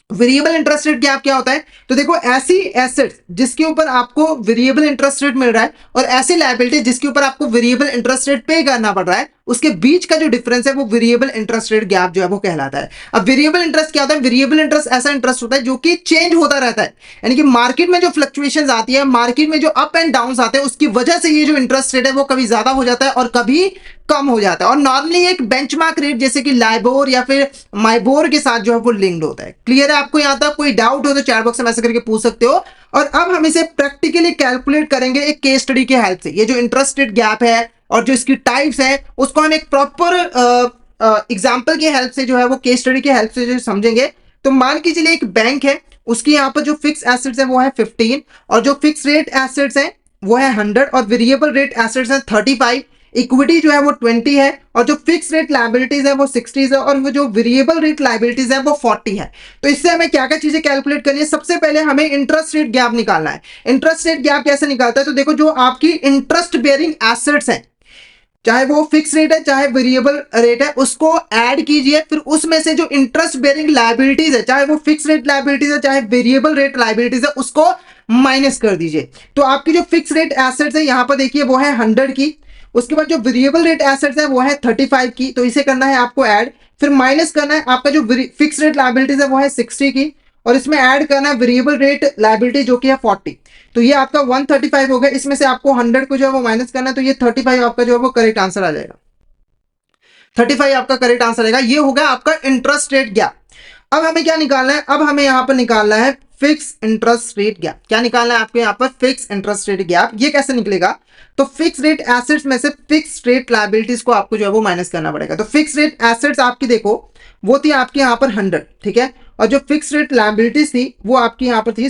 Variable interest rate gap क्या होता है? तो देखो, ऐसी एसेट्स जिसके ऊपर आपको वेरिएबल इंटरेस्ट रेट मिल रहा है और ऐसी लायबिलिटी जिसके ऊपर आपको वेरिएबल इंटरेस्ट रेट पे करना पड़ रहा है, उसके बीच का जो डिफरेंस है वो वेरिएबल इंटरेस्ट रेट गैप जो है वो कहलाता है। अब वेरिएबल इंटरेस्ट क्या होता है? वेरिएबल इंटरेस्ट ऐसा इंटरेस्ट होता है जो कि चेंज होता रहता है, यानी कि मार्केट में जो फ्लक्चुएशंस आती है, मार्केट में जो अप एंड डाउन आते हैं, उसकी वजह से ये जो इंटरेस्ट रेट है वो कभी ज्यादा हो जाता है और कभी कम हो जाता है। और नॉर्मली एक बेंचमार्क रेट जैसे कि लाइबोर या फिर माइबोर के साथ जो है वो लिंक्ड होता है। क्लियर है आपको? यहां तक कोई डाउट हो तो चैट बॉक्स में मैसेज करके पूछ सकते हो। और अब हम इसे प्रैक्टिकली कैलकुलेट करेंगे एक केस स्टडी के हेल्प से। ये जो इंटरेस्ट रेट गैप है और जो इसकी टाइप्स है उसको हम एक प्रॉपर एग्जांपल की हेल्प से जो है वो केस स्टडी की हेल्प से जो समझेंगे। तो मान के चलिए एक बैंक है, उसकी यहाँ पर जो फिक्स एसेट्स है वो है 15 और जो फिक्स रेट एसेट्स है वो है 100 और वेरिएबल रेट एसेट्स है 35। इक्विटी जो है वो 20 है और जो फिक्स रेट लायबिलिटीज है वो 60 है और वो जो वेरिएबल रेट लायबिलिटीज है वो 40 है। तो इससे हमें क्या क्या चीजें कैलकुलेट करनी है? सबसे पहले हमें इंटरेस्ट रेट गैप निकालना है। इंटरेस्ट रेट गैप कैसे निकालता है? तो देखो, जो आपकी इंटरेस्ट बेयरिंग एसेट्स है, चाहे वो फिक्स रेट है चाहे वेरिएबल रेट है, उसको ऐड कीजिए, फिर उसमें से जो इंटरेस्ट बेयरिंग लायबिलिटीज है, चाहे वो फिक्स रेट लायबिलिटीज है चाहे वेरिएबल रेट लायबिलिटीज है, उसको माइनस कर दीजिए। तो आपकी जो फिक्स रेट एसेट्स है यहां पर देखिए वो है 100 की, उसके बाद जो वेरिएबल रेट एसेट्स है वो है 35 की, तो इसे करना है आपको ऐड, फिर माइनस करना है आपका जो फिक्स रेट लायबिलिटीज है वो है 60 की और इसमें ऐड करना है वेरिएबल रेट लायबिलिटी जो कि है 40। तो ये आपका 135 हो गया, इसमें से आपको 100 को जो है वो माइनस करना है, तो ये 35 आपका जो है वो करेक्ट आंसर आ जाएगा। 35 आपका करेक्ट आंसर आएगा। ये हो गया आपका इंटरेस्ट रेट गैप। अब हमें क्या निकालना है? अब हमें यहां पर निकालना है फिक्स इंटरेस्ट रेट गैप। क्या निकालना है आपको यहाँ पर? Fix interest rate gap. ये कैसे निकलेगा? तो फिक्स रेट एसेट्स में से फिक्स रेट लायबिलिटीज को आपको जो है वो माइनस करना पड़ेगा। तो फिक्स रेट एसेट्स आपकी देखो वो थी आपकी यहाँ पर 100, ठीक है, और जो फिक्स रेट लायबिलिटीज थी वो आपकी यहाँ पर थी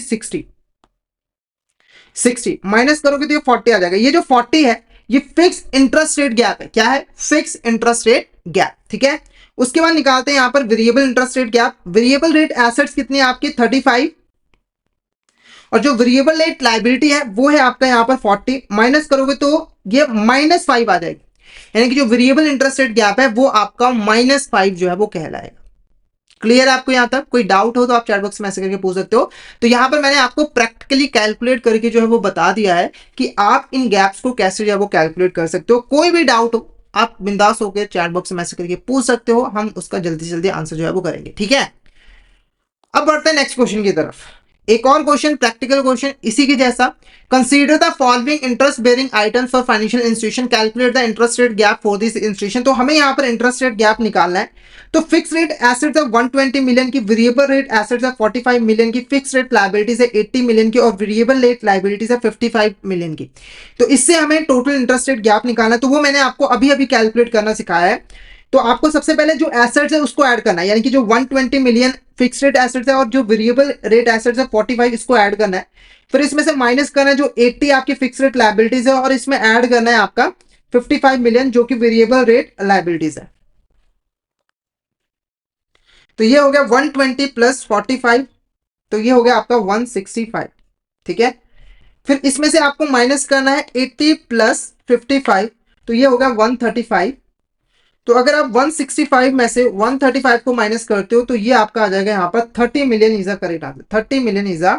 60 माइनस करोगे तो ये 40 आ जाएगा। ये जो 40 है ये फिक्स इंटरेस्ट रेट गैप है। क्या है? फिक्स इंटरेस्ट रेट गैप, ठीक है। उसके बाद निकालते हैं यहां पर variable interest rate gap. Variable rate assets कितनी है आपकी? 35 और जो वेरिएबल रेट लायबिलिटी है वो है आपका यहाँ पर 40, माइनस करोगे तो ये -5 आ जाएगी, यानी कि जो वेरिएबल इंटरेस्ट रेट गैप है वो आपका -5 जो है वो कहलाएगा। क्लियर है आपको? यहां तक कोई डाउट हो तो आप चैट बॉक्स में मैसेज करके पूछ सकते हो। तो यहां पर मैंने आपको प्रैक्टिकली कैलकुलेट करके जो है वो बता दिया है कि आप इन गैप्स को कैसे जो है वो कैलकुलेट कर सकते हो। कोई भी डाउट हो आप बिंदास होकर चैट बॉक्स में मैसेज करके पूछ सकते हो, हम उसका जल्दी से जल्दी आंसर जो है वो करेंगे, ठीक है। अब बढ़ते हैं नेक्स्ट क्वेश्चन की तरफ। एक और क्वेश्चन, प्रैक्टिकल क्वेश्चन इसी के जैसा। Consider the following interest bearing items for financial institution, calculate the interest rate gap for this institution. तो हमें यहाँ पर इंटरेस्ट रेट गैप निकालना है। तो फिक्स रेट एसेट्स है 120 मिलियन की, वेरिएबल रेट एसेट्स है 45 मिलियन की, फिक्स रेट लायबिलिटीज है 80 मिलियन की और वेरिएबल रेट लायबिलिटीज है 55 मिलियन की। तो इससे हमें टोटल इंटरेस्ट रेट गैप निकालना है। तो वो मैंने आपको अभी अभी कैलकुलेट करना सिखाया है। तो आपको सबसे पहले जो एसेट्स है उसको ऐड करना है, यानी कि जो 120 मिलियन फिक्स रेट एसेट्स है और जो वेरिएबल रेट एसेट्स है 45, इसको ऐड करना है। फिर इसमें से माइनस करना है जो 80 आपकी फिक्स रेट लायबिलिटीज है और इसमें ऐड करना है आपका 55 मिलियन जो कि वेरिएबल रेट लायबिलिटीज है। तो ये हो गया 120 प्लस 45, तो ये हो गया आपका 165, ठीक है। फिर इसमें से आपको माइनस करना है 80 प्लस 55, तो ये होगा 135। तो अगर आप 165 में से 135 को माइनस करते हो तो ये आपका आ जाएगा यहाँ पर 30 million is a correct answer. 30 million is a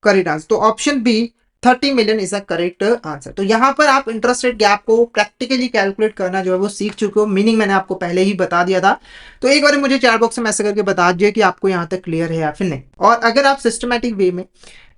correct answer. तो option B 30 million is a correct answer. तो यहाँ पर आप इंटरेस्ट रेट गैप को प्रैक्टिकली कैलकुलेट करना जो है वो सीख चुके हो। मीनिंग मैंने आपको पहले ही बता दिया था। तो एक बार मुझे चैट बॉक्स में मैसेज करके बता दीजिए कि आपको यहाँ तक क्लियर है या फिर नहीं। और अगर आप सिस्टमैटिक वे में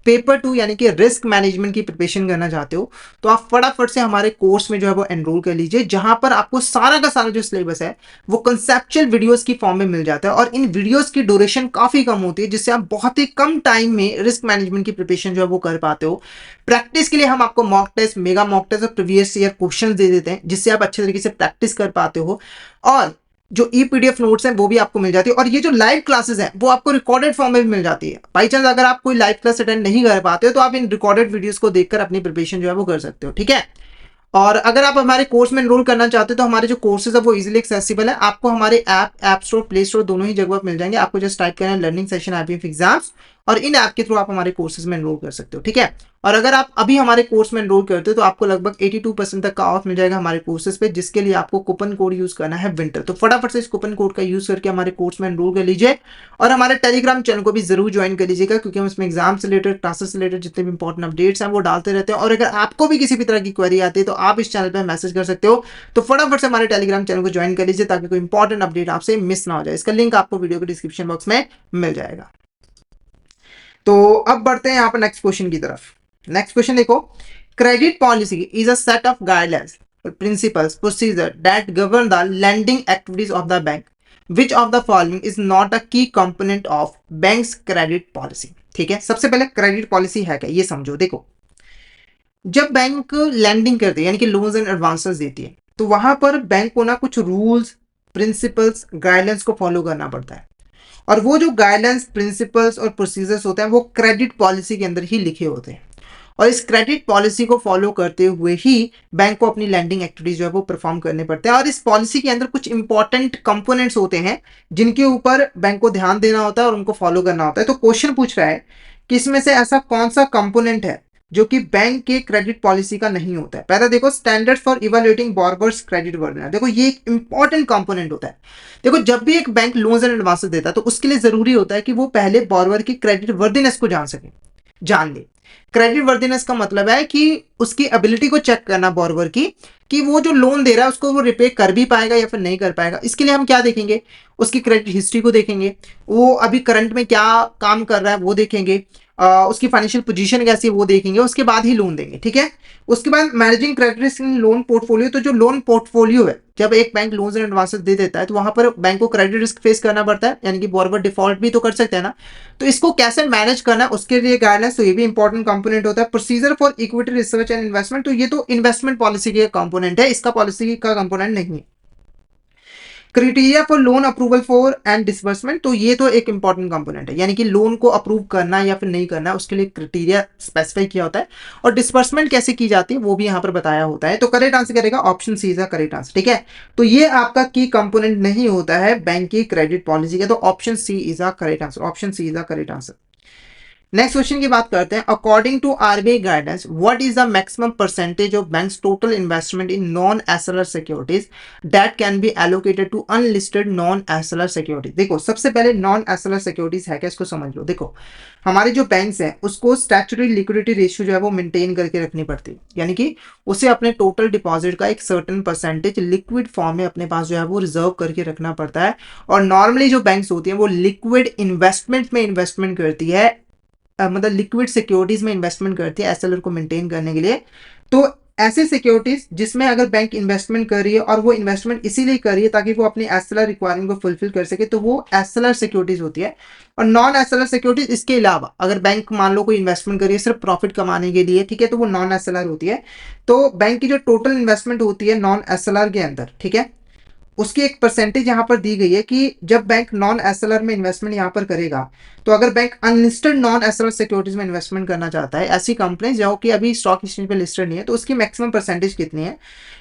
पेपर 2 यानी कि रिस्क मैनेजमेंट की प्रिपरेशन करना चाहते हो तो आप फटाफट से हमारे कोर्स में जो है वो एनरोल कर लीजिए, जहां पर आपको सारा का सारा जो सिलेबस है वो कंसेप्चुअल वीडियोस की फॉर्म में मिल जाता है और इन वीडियोस की ड्यूरेशन काफी कम होती है, जिससे आप बहुत ही कम टाइम में रिस्क मैनेजमेंट की प्रिपरेशन जो है वो कर पाते हो। प्रैक्टिस के लिए हम आपको mock test, mega mock test और प्रीवियस ईयर क्वेश्चन दे देते हैं, जिससे आप अच्छे तरीके से प्रैक्टिस कर पाते हो। और जो ई पीडीएफ नोट्स हैं वो भी आपको मिल जाती है, और ये जो लाइव क्लासेस हैं वो आपको रिकॉर्डेड फॉर्म में भी मिल जाती है। बाई चांस अगर आप कोई लाइव क्लास अटेंड नहीं कर पाते हो तो आप इन रिकॉर्डेड वीडियोस को देखकर अपनी प्रिपरेशन जो है वो कर सकते हो, ठीक है। और अगर आप हमारे कोर्स में एनरोल करना चाहते हो तो हमारे जो कोर्सेज है वो इजीली एक्सेसिबल है। आपको हमारे ऐप स्टोर, प्ले स्टोर दोनों ही जगह पर मिल जाएंगे। आपको जस्ट टाइप करना है लर्निंग सेशन आईपीएफ एग्जाम्स, और इन ऐप के थ्रू आप हमारे कोर्सेज में एनरोल कर सकते हो, ठीक है। और अगर आप अभी हमारे कोर्स में एनरोल करते हो तो आपको लगभग 82% तक का ऑफ मिल जाएगा हमारे कोर्सेज पे, जिसके लिए आपको कूपन कोड यूज करना है विंटर। तो फटाफट से इस कूपन कोड का यूज करके हमारे कोर्स में एनरोल कर लीजिए, और हमारे टेलीग्राम चैनल को भी जरूर ज्वाइन कर लीजिएगा, क्योंकि हम इसमें एग्जाम से रिलेटेड, क्लासेस से रिलेटेड जितने भी इंपॉर्टेंट अपडेट्स हैं वो डालते रहते हैं। और अगर आपको भी किसी भी तरह की क्वेरी आती है तो आप इस चैनल पर मैसेज कर सकते हो। तो फटाफट से हमारे टेलीग्राम चैनल को ज्वाइन कर लीजिए ताकि कोई इंपॉर्टेंट अपडेट आपसे मिस ना हो जाए। इसका लिंक आपको वीडियो के डिस्क्रिप्शन बॉक्स में मिल जाएगा। तो अब बढ़ते हैं यहाँ पर नेक्स्ट क्वेश्चन की तरफ। नेक्स्ट क्वेश्चन देखो, credit policy is a set of guidelines, principles, procedure that govern the lending activities of the bank. Which of the following is not a key component of bank's credit policy. ठीक है, सबसे पहले credit policy है क्या ये समझो। देखो, जब बैंक लैंडिंग करती है यानी कि लोन्स एंड एडवांसेस देती है, तो वहां पर बैंक को ना कुछ रूल्स, प्रिंसिपल्स, गाइडलाइंस को फॉलो करना पड़ता है। और वो जो गाइडलाइंस, प्रिंसिपल्स और प्रोसीजर्स होते हैं वो क्रेडिट पॉलिसी के अंदर ही लिखे होते हैं, और इस क्रेडिट पॉलिसी को फॉलो करते हुए ही बैंक को अपनी लैंडिंग एक्टिविटीज जो है वो परफॉर्म करने पड़ते हैं। और इस पॉलिसी के अंदर कुछ इंपॉर्टेंट कंपोनेंट्स होते हैं जिनके ऊपर बैंक को ध्यान देना होता है और उनको फॉलो करना होता है। तो क्वेश्चन पूछ रहा है कि इसमें से ऐसा कौन सा कंपोनेंट है जो कि बैंक के क्रेडिट पॉलिसी का नहीं होता है। पहला देखो, standard for evaluating borrowers credit worthiness. देखो, ये एक इंपॉर्टेंट कंपोनेंट होता है। देखो, जब भी एक बैंक लोन्स एंड एडवांसेस देता है तो उसके लिए जरूरी होता है कि वो पहले बोरोवर की क्रेडिट वर्दिनेस को जान ले। क्रेडिट वर्दिनेस का मतलब है कि उसकी एबिलिटी को चेक करना बोरोवर की, कि वो जो लोन दे रहा है उसको वो रिपे कर भी पाएगा या फिर नहीं कर पाएगा। इसके लिए हम क्या देखेंगे, उसकी क्रेडिट हिस्ट्री को देखेंगे, वो अभी करंट में क्या काम कर रहा है वो देखेंगे, उसकी फाइनेंशियल पोजीशन कैसी है वो देखेंगे, उसके बाद ही लोन देंगे, ठीक है। उसके बाद managing credit risk in loan portfolio. तो जो लोन पोर्टफोलियो है, जब एक बैंक लोन्स एंड एडवांसेस दे देता है तो वहां पर बैंक को क्रेडिट रिस्क फेस करना पड़ता है, यानी कि बोरोवर डिफॉल्ट भी तो कर सकते हैं ना। तो इसको कैसे मैनेज करना है उसके लिए गाइडलाइंस, तो ये भी इंपॉर्टेंट कंपोनेंट होता है। Procedure for equity research and investment, तो ये तो इन्वेस्टमेंट पॉलिसी के कंपोनेंट है, इसका पॉलिसी का कंपोनेंट नहीं है। Criteria for loan approval for and disbursement, तो ये तो एक इंपॉर्टेंट कंपोनेंट है, यानी कि लोन को अप्रूव करना या फिर नहीं करना उसके लिए क्राइटेरिया स्पेसिफाई किया होता है, और डिसबर्समेंट कैसे की जाती है वो भी यहाँ पर बताया होता है। तो करेक्ट आंसर करेगा option C is the correct answer, ठीक है। तो ये आपका की कंपोनेंट नहीं होता है बैंक की क्रेडिट पॉलिसी का, तो option C is the correct answer, option C is the correct answer. Next question की बात करते हैं। According to RBI guidance, what is the maximum percentage of bank's total investment in non SLR securities that can be allocated to unlisted non SLR securities. देखो, सबसे पहले non SLR securities है क्या इसको समझ लो। देखो, हमारे जो बैंक्स हैं उसको स्टैट्यूटरी लिक्विडिटी रेशियो जो है वो मेंटेन करके रखनी पड़ती है, यानी कि उसे अपने टोटल डिपॉजिट का एक सर्टेन परसेंटेज लिक्विड फॉर्म में अपने पास जो है वो रिजर्व करके रखना पड़ता है। और नॉर्मली जो बैंक्स होती हैं वो लिक्विड इन्वेस्टमेंट में इन्वेस्टमेंट करती है, मतलब लिक्विड सिक्योरिटीज में इन्वेस्टमेंट करती है एसएलआर को मेंटेन करने के लिए। तो ऐसे सिक्योरिटीज जिसमें अगर बैंक इन्वेस्टमेंट कर रही है और वो इन्वेस्टमेंट इसीलिए कर रही है ताकि वो अपनी एसएलआर रिक्वायरमेंट को फुलफिल कर सके, तो वो एसएलआर सिक्योरिटीज होती है। और नॉन एसएलआर सिक्योरिटीज इसके अलावा अगर बैंक मान लो कोई इन्वेस्टमेंट करिए सिर्फ प्रॉफिट कमाने के लिए, ठीक है, तो वो नॉन एसएलआर होती है। तो बैंक की जो टोटल इन्वेस्टमेंट होती है नॉन एसएलआर के अंदर, ठीक है, उसकी एक परसेंटेज यहाँ पर दी गई है कि जब बैंक नॉन एसएलआर में इन्वेस्टमेंट यहाँ पर करेगा, तो अगर bank unlisted non SLR securities में इन्वेस्टमेंट करना चाहता है, ऐसी कंपनी जो कि अभी स्टॉक एक्सचेंज पे लिस्टेड नहीं है, तो उसकी मैक्सिमम परसेंटेज कितनी है,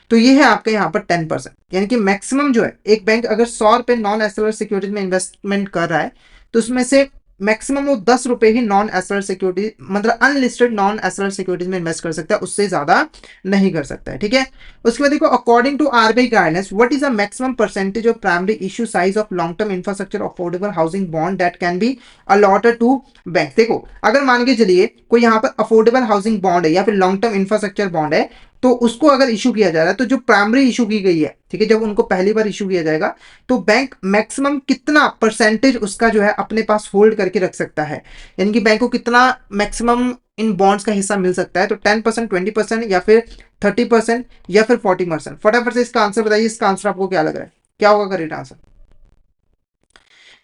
तो ये है आपका यहाँ पर 10%। यानी कि मैक्सिमम जो है, एक बैंक अगर 100 रुपए नॉन एसएलआर सिक्योरिटीज में इन्वेस्टमेंट कर रहा है तो उसमें से मैक्सिमम वो 10 रुपए ही नॉन एसएलआर सिक्योरिटी, मतलब अनलिस्टेड नॉन एसएलआर सिक्योरिटीज में इन्वेस्ट कर सकता है, उससे ज्यादा नहीं कर सकता है, ठीक है। उसके बाद देखो, according to RBI guidance, what is the maximum percentage of primary issue size of long term infrastructure affordable housing bond that can be allotted to bank. देखो, अगर मान के चलिए कोई यहाँ पर अफोर्डेबल हाउसिंग बॉन्ड है या फिर लॉन्ग टर्म इंफ्रास्ट्रक्चर बॉन्ड है, तो उसको अगर इशू किया जा रहा है, तो जो प्राइमरी इशू की गई है, ठीक है, जब उनको पहली बार इशू किया जाएगा तो बैंक मैक्सिमम कितना परसेंटेज उसका जो है अपने पास होल्ड करके रख सकता है, यानी कि बैंक को कितना मैक्सिमम इन बॉन्ड्स का हिस्सा मिल सकता है। तो 10%, 20% या फिर 30% या फिर 40%। फटाफट से इसका आंसर बताइए, इसका आंसर आपको क्या लग रहा है, क्या होगा करेक्ट आंसर?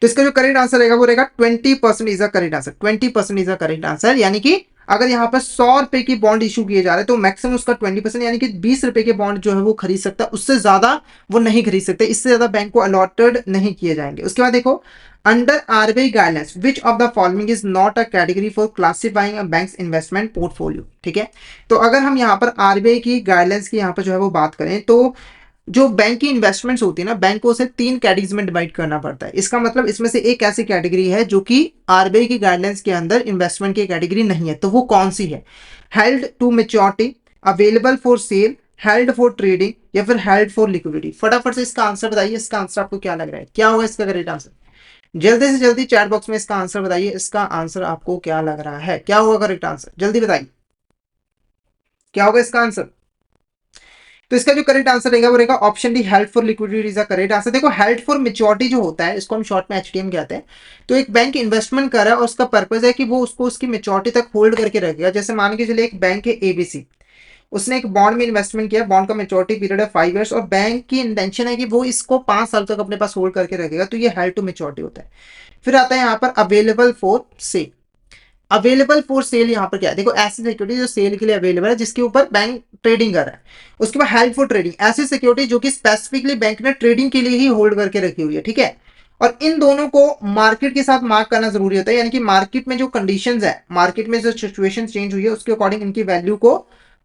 तो इसका जो करेक्ट आंसर रहेगा वो रहेगा 20% is a correct answer. 20% is a correct answer, यानी कि अगर यहाँ पर 100 रुपए की बॉन्ड इशू किए जा रहे हैं तो मैक्सिमम उसका 20% यानी कि 20 रुपए के बॉन्ड जो है वो खरीद सकता है, उससे ज्यादा वो नहीं खरीद सकते, इससे ज्यादा बैंक को अलॉटेड नहीं किए जाएंगे। उसके बाद देखो, under RBI guidelines which of the following is not a category for classifying a banks investment portfolio. ठीक है, तो अगर हम यहाँ पर आरबीआई की गाइडलाइंस की यहाँ पर जो है वो बात करें तो जो बैंक की इन्वेस्टमेंट्स होती है ना, बैंक को उसे 3 कैटेगरीज में डिवाइड करना पड़ता है। इसका मतलब इसमें से एक ऐसी कैटेगरी है जो कि आरबीआई की गाइडलाइंस के अंदर इन्वेस्टमेंट की कैटेगरी नहीं है, तो वो कौन सी है? Held to maturity, available for sale, held for trading या फिर हेल्ड फॉर लिक्विडिटी। फटाफट से इसका आंसर बताइए, इसका आंसर आपको क्या लग रहा है, क्या होगा इसका करेक्ट आंसर? जल्दी से जल्दी चैट बॉक्स में इसका आंसर बताइए, इसका आंसर आपको क्या लग रहा है, क्या होगा करेक्ट आंसर, जल्दी बताइए क्या होगा इसका आंसर। तो इसका जो करेक्ट आंसर रहेगा वो रहेगा option D, held for liquidity is the correct answer. देखो, हेल्ड फॉर मेच्योरिटी जो होता है, इसको हम शॉर्ट में एचटीएम कहते हैं। तो एक बैंक इन्वेस्टमेंट कर रहा है और उसका पर्पज है कि वो उसको उसकी मेच्योरिटी तक होल्ड करके रखेगा। जैसे मान के चलिए एक बैंक है एबीसी, उसने एक बॉन्ड में इन्वेस्टमेंट किया, बॉन्ड का मेच्योरिटी पीरियड है 5 ईयर्स और बैंक की इंटेंशन है कि वो इसको 5 साल तक अपने पास होल्ड करके रखेगा, तो ये हेल्ड टू मेच्योरिटी होता है। फिर आता है यहाँ पर available for cell. Available for cell यहाँ पर क्या है, देखो ऐसी सिक्योरिटी जो सेल के लिए अवेलेबल है, जिसके ऊपर बैंक ट्रेडिंग कर रहा है। उसके बाद हेल्ड फॉर ट्रेडिंग, ऐसी सिक्योरिटी जो कि स्पेसिफिकली बैंक ने ट्रेडिंग के लिए ही होल्ड करके रखी हुई है। ठीक है, और इन दोनों को मार्केट के साथ मार्क करना जरूरी होता है, यानी कि मार्केट में जो कंडीशंस है, मार्केट में जो सिचुएशन चेंज हुई है उसके अकॉर्डिंग इनकी वैल्यू को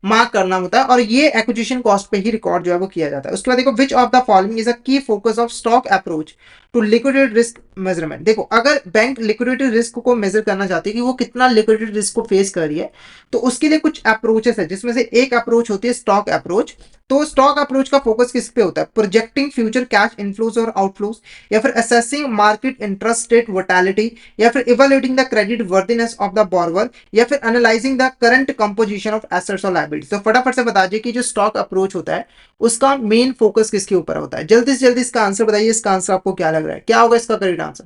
मार्क करना होता है, और ये एक्विजिशन कॉस्ट पे ही रिकॉर्ड जो है वो किया जाता है। उसके बाद देखो, which of the following is a key focus of stock approach to liquidity risk measurement. देखो, अगर बैंक लिक्विडिटी रिस्क को मेजर करना चाहती है कि वो कितना लिक्विडिटी रिस्क को फेस कर रही है, तो उसके लिए कुछ अप्रोचेस है, जिसमें से एक अप्रोच होती है स्टॉक अप्रोच। तो स्टॉक अप्रोच का फोकस किस पे होता है? प्रोजेक्टिंग फ्यूचर कैश इनफ्लोज और आउटफ्लोज, या फिर असेसिंग मार्केट इंटरेस्ट रेट वोटैलिटी, या फिर evaluating the credit worthiness of the borrower, या फिर analysing the current composition of assets और लायबिलिटीज। तो फटाफट से बता दीजिए कि जो स्टॉक अप्रोच होता है उसका मेन फोकस किसके ऊपर होता है? जल्दी से जल्दी इसका आंसर बताइए, इसका आंसर आपको क्या लग रहा है, क्या होगा इसका करेक्ट आंसर?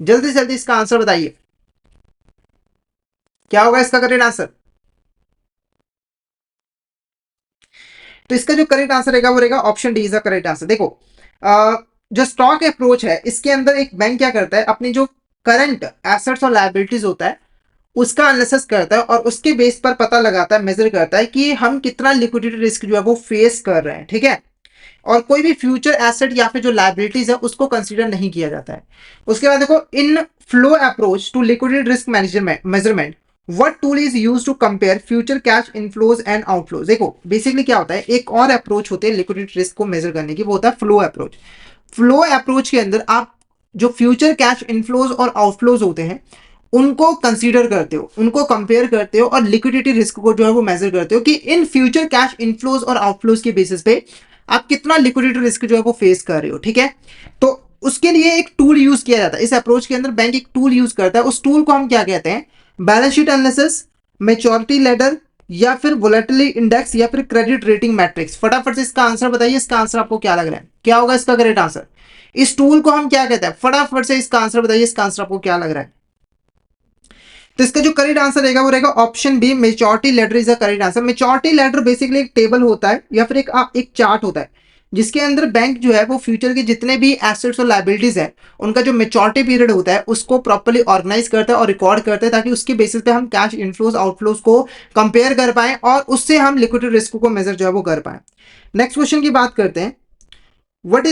जल्दी से जल्दी इसका आंसर बताइए, क्या होगा इसका करेक्ट आंसर? तो इसका जो करेक्ट आंसर रहेगा वो रहेगा option D is the correct answer. देखो, जो स्टॉक अप्रोच है इसके अंदर एक बैंक क्या करता है, अपनी जो करंट एसेट्स और लायबिलिटीज होता है उसका एनालिसिस करता है, और उसके बेस पर पता लगाता है, मेजर करता है कि हम कितना लिक्विडिटी रिस्क जो है वो फेस कर रहे हैं। ठीक है, और कोई भी फ्यूचर एसेट या फिर जो लायबिलिटीज है उसको कंसीडर नहीं किया जाता है। उसके बाद देखो, in flow approach to liquidity risk management measurement what tool is used to compare future cash inflows and outflows. देखो बेसिकली क्या होता है, एक और अप्रोच होती है लिक्विडिटी रिस्क को मेजर करने की, वो होता है फ्लो अप्रोच। फ्लो अप्रोच के अंदर आप जो फ्यूचर कैश इनफ्लोज और आउटफ्लोज होते हैं उनको कंसीडर करते हो, उनको कंपेयर करते हो, और लिक्विडिटी रिस्क को जो है वो मेजर करते हो कि इन फ्यूचर कैश इनफ्लोज और आउटफ्लोज के बेसिस पे आप कितना लिक्विडिटी रिस्क जो है वो फेस कर रहे हो। ठीक है, तो उसके लिए एक टूल यूज किया जाता है, इस अप्रोच के अंदर बैंक एक टूल यूज करता है, उस टूल को हम क्या कहते हैं? Balance sheet analysis, maturity ladder, या फिर वोलेटिलिटी इंडेक्स, या फिर क्रेडिट रेटिंग मैट्रिक्स। फटाफट से इसका आंसर बताइए, इसका आंसर आपको क्या लग रहा है, क्या होगा इसका करेक्ट आंसर? इस टूल को हम क्या कहते हैं? फटाफट से इसका आंसर बताइए, इसका आंसर आपको क्या लग रहा है? तो इसका जो करेक्ट आंसर रहेगा वो रहेगा option B, maturity ladder is the correct answer. Maturity ladder basically एक टेबल होता है या फिर एक चार्ट होता है, जिसके अंदर बैंक जो है वो फ्यूचर के जितने भी एसेट्स और लायबिलिटीज है उनका जो मेच्योरिटी पीरियड होता है उसको प्रॉपर्ली ऑर्गेनाइज करता है और रिकॉर्ड करता है, ताकि उसके बेसिस पे हम कैश इनफ्लोज आउटफ्लोज को कंपेयर कर पाए और उससे हम लिक्विडिटी रिस्क को मेजर जो है वो कर पाए। नेक्स्ट क्वेश्चन की बात करते हैं, what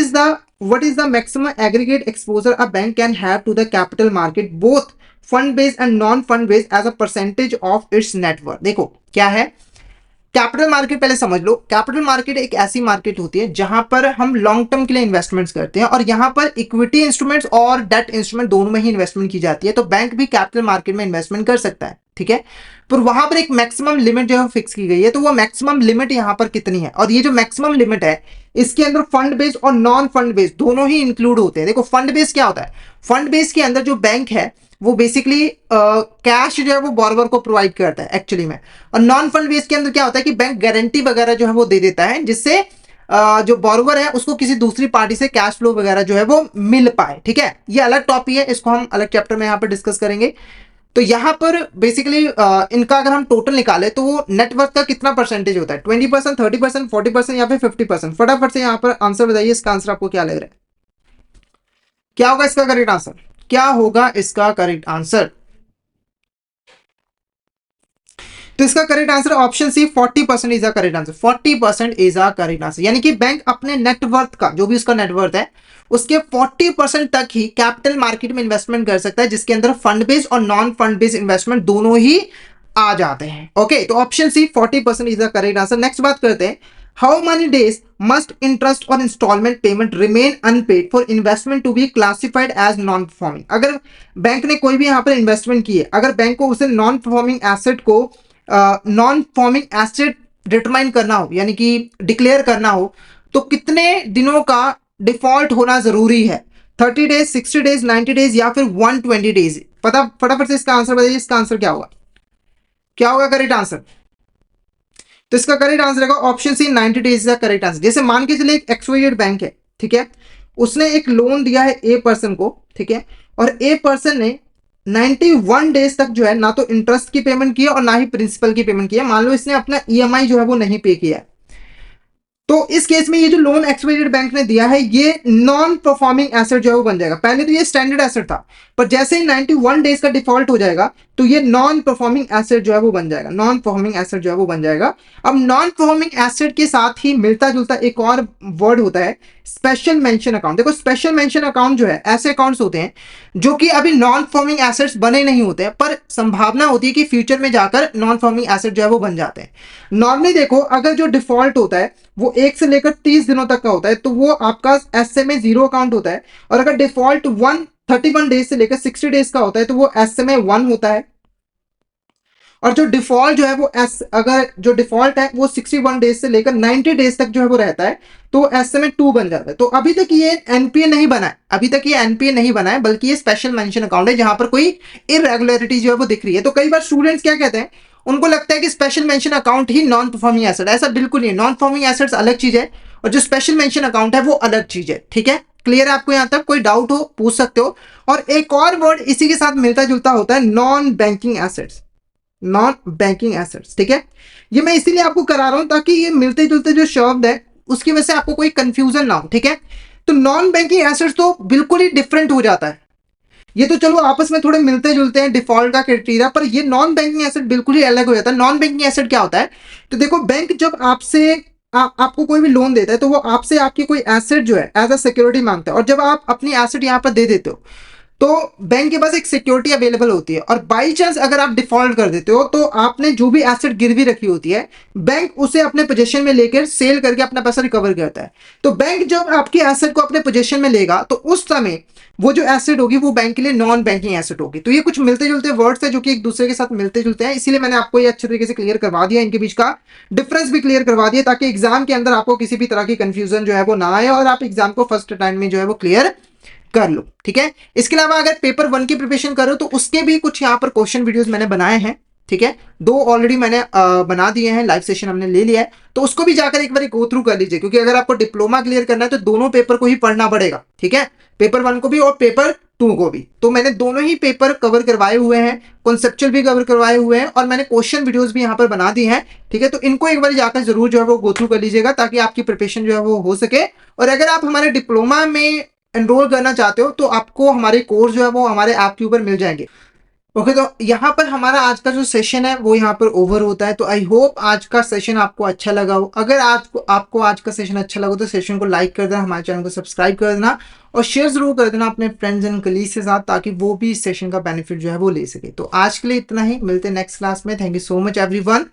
is the maximum aggregate exposure a bank can have to the capital market both fund based and non fund based as a percentage of its net worth। देखो क्या है कैपिटल मार्केट, पहले समझ लो। Capital market एक ऐसी market होती है जहां पर हम लॉन्ग टर्म के लिए इन्वेस्टमेंट्स करते हैं, और यहां पर इक्विटी इंस्ट्रूमेंट्स और डेट इंस्ट्रूमेंट दोनों में ही इन्वेस्टमेंट की जाती है। तो बैंक भी कैपिटल मार्केट में इन्वेस्टमेंट कर सकता है। ठीक है, पर वहां पर एक मैक्सिमम लिमिट जो है फिक्स की गई है, तो वो मैक्सिमम लिमिट यहां पर कितनी है? और ये जो मैक्सिमम लिमिट है इसके अंदर फंड बेस्ड और नॉन फंड बेस्ड दोनों ही इंक्लूड होते हैं। देखो फंड बेस्ड क्या होता है, फंड बेस्ड के अंदर जो बैंक है वो बेसिकली कैश जो है वो बोरोवर को प्रोवाइड करता है एक्चुअली में। और नॉन फंड बेस्ड के अंदर क्या होता है कि बैंक गारंटी वगैरह जो है वो दे देता है, जिससे जो बोरोवर है उसको किसी दूसरी पार्टी से कैश फ्लो वगैरह जो है वो मिल पाए। ठीक है, ये अलग टॉपिक है, इसको हम अलग चैप्टर में यहाँ पर डिस्कस करेंगे। तो यहाँ पर बेसिकली इनका अगर हम टोटल निकाले तो वो नेटवर्थ का कितना परसेंटेज होता है, 20%, 30%, 40% या फिर 50%? फटाफट से यहाँ पर आंसर बताइए, इसका आंसर आपको क्या लग रहा है, क्या होगा इसका करेक्ट आंसर, क्या होगा इसका करेक्ट आंसर? तो इसका correct answer option C 40% is the correct answer. 40% is the correct answer, यानी कि बैंक अपने नेटवर्थ का, जो भी उसका नेटवर्थ है, उसके 40% तक ही कैपिटल मार्केट में इन्वेस्टमेंट कर सकता है, जिसके अंदर फंड बेस्ड और नॉन फंड बेस्ड इन्वेस्टमेंट दोनों ही आ जाते हैं। ओके, तो option C 40% is the correct answer. Next बात करते हैं, how many days must interest और instalment payment remain unpaid for investment to be classified as non performing? अगर बैंक ने कोई भी यहाँ पर इन्वेस्टमेंट की है, अगर बैंक को उसे नॉन परफॉर्मिंग एसेट को नॉन परफॉर्मिंग एसेट डिटरमाइन करना हो, यानी कि डिक्लेयर करना हो, तो कितने दिनों का डिफॉल्ट होना जरूरी है? 30 डेज, 60 डेज, 90 डेज या फिर 120 डेज? पता, फटाफट से इसका आंसर बताइए, इसका आंसर क्या होगा, क्या होगा करेक्ट आंसर? तो इसका करेक्ट आंसर है ऑप्शन सी 90 डेज का करेक्ट आंसर। जैसे मान के चले एक एक्सवाइजेड बैंक है, ठीक है, उसने एक लोन दिया है ए पर्सन को, ठीक है, और ए पर्सन ने 91 डेज तक जो है ना तो इंटरेस्ट की पेमेंट की है और ना ही प्रिंसिपल की पेमेंट की है। मान लो इसने अपना ईएमआई जो है वो नहीं पे किया है, तो इस केस में ये जो लोन एक्सवाइजेड बैंक ने दिया है ये नॉन परफॉर्मिंग एसेट जो है वो बन जाएगा। पहले तो ये स्टैंडर्ड एसेट था, पर जैसे ही 91 डेज का डिफॉल्ट हो जाएगा तो ये नॉन परफॉर्मिंग एसेट जो है वो बन जाएगा, नॉन परफॉर्मिंग एसेट जो है वो बन जाएगा। अब नॉन परफॉर्मिंग एसेट के साथ ही मिलता जुलता एक और वर्ड होता है, स्पेशल मेंशन अकाउंट। देखो स्पेशल मेंशन अकाउंट जो है ऐसे अकाउंट्स होते हैं जो कि अभी नॉन परफॉर्मिंग एसेट्स बने नहीं होते हैं, पर संभावना होती है कि फ्यूचर में जाकर नॉन परफॉर्मिंग एसेट जो है वो बन जाते हैं। नॉर्मली देखो अगर जो डिफॉल्ट होता है वो 1 से लेकर 30 दिनों तक का होता है तो वो आपका एसएमए 0 अकाउंट होता है, और अगर डिफॉल्ट 131 डेज से लेकर 60 डेज का होता है तो वो एसएमए 1 होता है, और जो डिफॉल्ट जो है वो अगर जो डिफॉल्ट है वो 61 डेज से लेकर 90 डेज तक जो है वो रहता है तो एसएमए 2 बन जाता है। तो अभी तक ये एनपीए नहीं बना है, अभी तक ये एनपीए नहीं बना है, बल्कि ये स्पेशल मेंशन अकाउंट है जहां पर कोई इरेगुलरिटी जो है वो दिख रही है। तो कई बार स्टूडेंट्स क्या कहते हैं, उनको लगता है कि स्पेशल मेंशन अकाउंट ही नॉन परफॉर्मिंग एसेट, ऐसा बिल्कुल नहीं है। नॉन परफॉर्मिंग एसेट्स अलग चीज है और जो स्पेशल मेंशन अकाउंट है वो अलग चीज है। ठीक है, क्लियर है आपको? यहां तक कोई डाउट हो पूछ सकते हो। और एक और वर्ड इसी के साथ मिलता जुलता होता है, non banking assets, non banking assets. ठीक है, ये मैं इसीलिए आपको करा रहा हूं ताकि ये मिलते जुलते जो शब्द है उसकी वजह से आपको कोई कंफ्यूजन ना हो। ठीक है, तो नॉन बैंकिंग एसेट्स तो बिल्कुल ही डिफरेंट हो जाता है। ये तो चलो आपस में थोड़े मिलते जुलते हैं डिफॉल्ट का क्राइटेरिया, पर ये नॉन बैंकिंग एसेट बिल्कुल ही अलग हो जाता है। नॉन बैंकिंग एसेट क्या होता है, तो देखो बैंक जब आपसे आपको कोई भी लोन देता है तो वो आपसे आपकी कोई एसेट जो है एज अ सिक्योरिटी मांगता है, और जब आप अपनी एसेट यहाँ पर दे देते हो तो बैंक के पास एक सिक्योरिटी अवेलेबल होती है, और बाई चांस अगर आप डिफॉल्ट कर देते हो तो आपने जो भी एसेट गिरवी रखी होती है बैंक उसे अपने पोजीशन में लेकर सेल करके अपना पैसा रिकवर करता है। तो बैंक जब आपकी एसेट को अपने पोजीशन में लेगा तो उस समय वो जो एसेट होगी वो बैंक के लिए नॉन बैंकिंग एसेट होगी। तो ये कुछ मिलते जुलते वर्ड्स है जो कि एक दूसरे के साथ मिलते जुलते हैं, इसीलिए मैंने आपको ये अच्छे तरीके से क्लियर करवा दिया, इनके बीच का डिफरेंस भी क्लियर करवा दिया ताकि एग्जाम के अंदर आपको किसी भी तरह की कंफ्यूजन जो है वो ना आए और आप एग्जाम को फर्स्ट टाइम में जो है वो क्लियर कर लो। ठीक है, इसके अलावा अगर पेपर 1 की प्रिपरेशन करो तो उसके भी कुछ यहाँ पर क्वेश्चन वीडियोस मैंने बनाए हैं। ठीक है, 2 ऑलरेडी मैंने बना दिए हैं, लाइव सेशन हमने ले लिया है, तो उसको भी जाकर एक बार गो थ्रू कर लीजिए, क्योंकि अगर आपको डिप्लोमा क्लियर करना है तो दोनों पेपर को ही पढ़ना पड़ेगा। ठीक है, पेपर 1 को भी और पेपर 2 को भी। तो मैंने दोनों ही पेपर कवर करवाए हुए हैं, कॉन्सेप्चुअल भी कवर करवाए हुए हैं, और मैंने क्वेश्चन वीडियोस भी यहाँ पर बना दी हैं। ठीक है, तो इनको एक बार जाकर जरूर जो है वो गो थ्रू कर लीजिएगा ताकि आपकी प्रिपरेशन जो है वो हो सके। और अगर आप हमारे डिप्लोमा में एनरोल करना चाहते हो तो आपको हमारे कोर्स जो है वो हमारे ऐप के ऊपर मिल जाएंगे। ओके, तो यहाँ पर हमारा आज का जो सेशन है वो यहाँ पर ओवर होता है। तो आई होप आज का सेशन आपको अच्छा लगा हो। अगर आपको आज का सेशन अच्छा लगा तो सेशन को लाइक कर देना, हमारे चैनल को सब्सक्राइब कर देना और शेयर जरूर कर देना अपने फ्रेंड्स एंड कलीग्स के साथ, ताकि वो भी इस सेशन का बेनिफिट जो है वो ले सके। तो आज के लिए इतना ही, मिलते हैं नेक्स्ट क्लास में। Thank you so much everyone.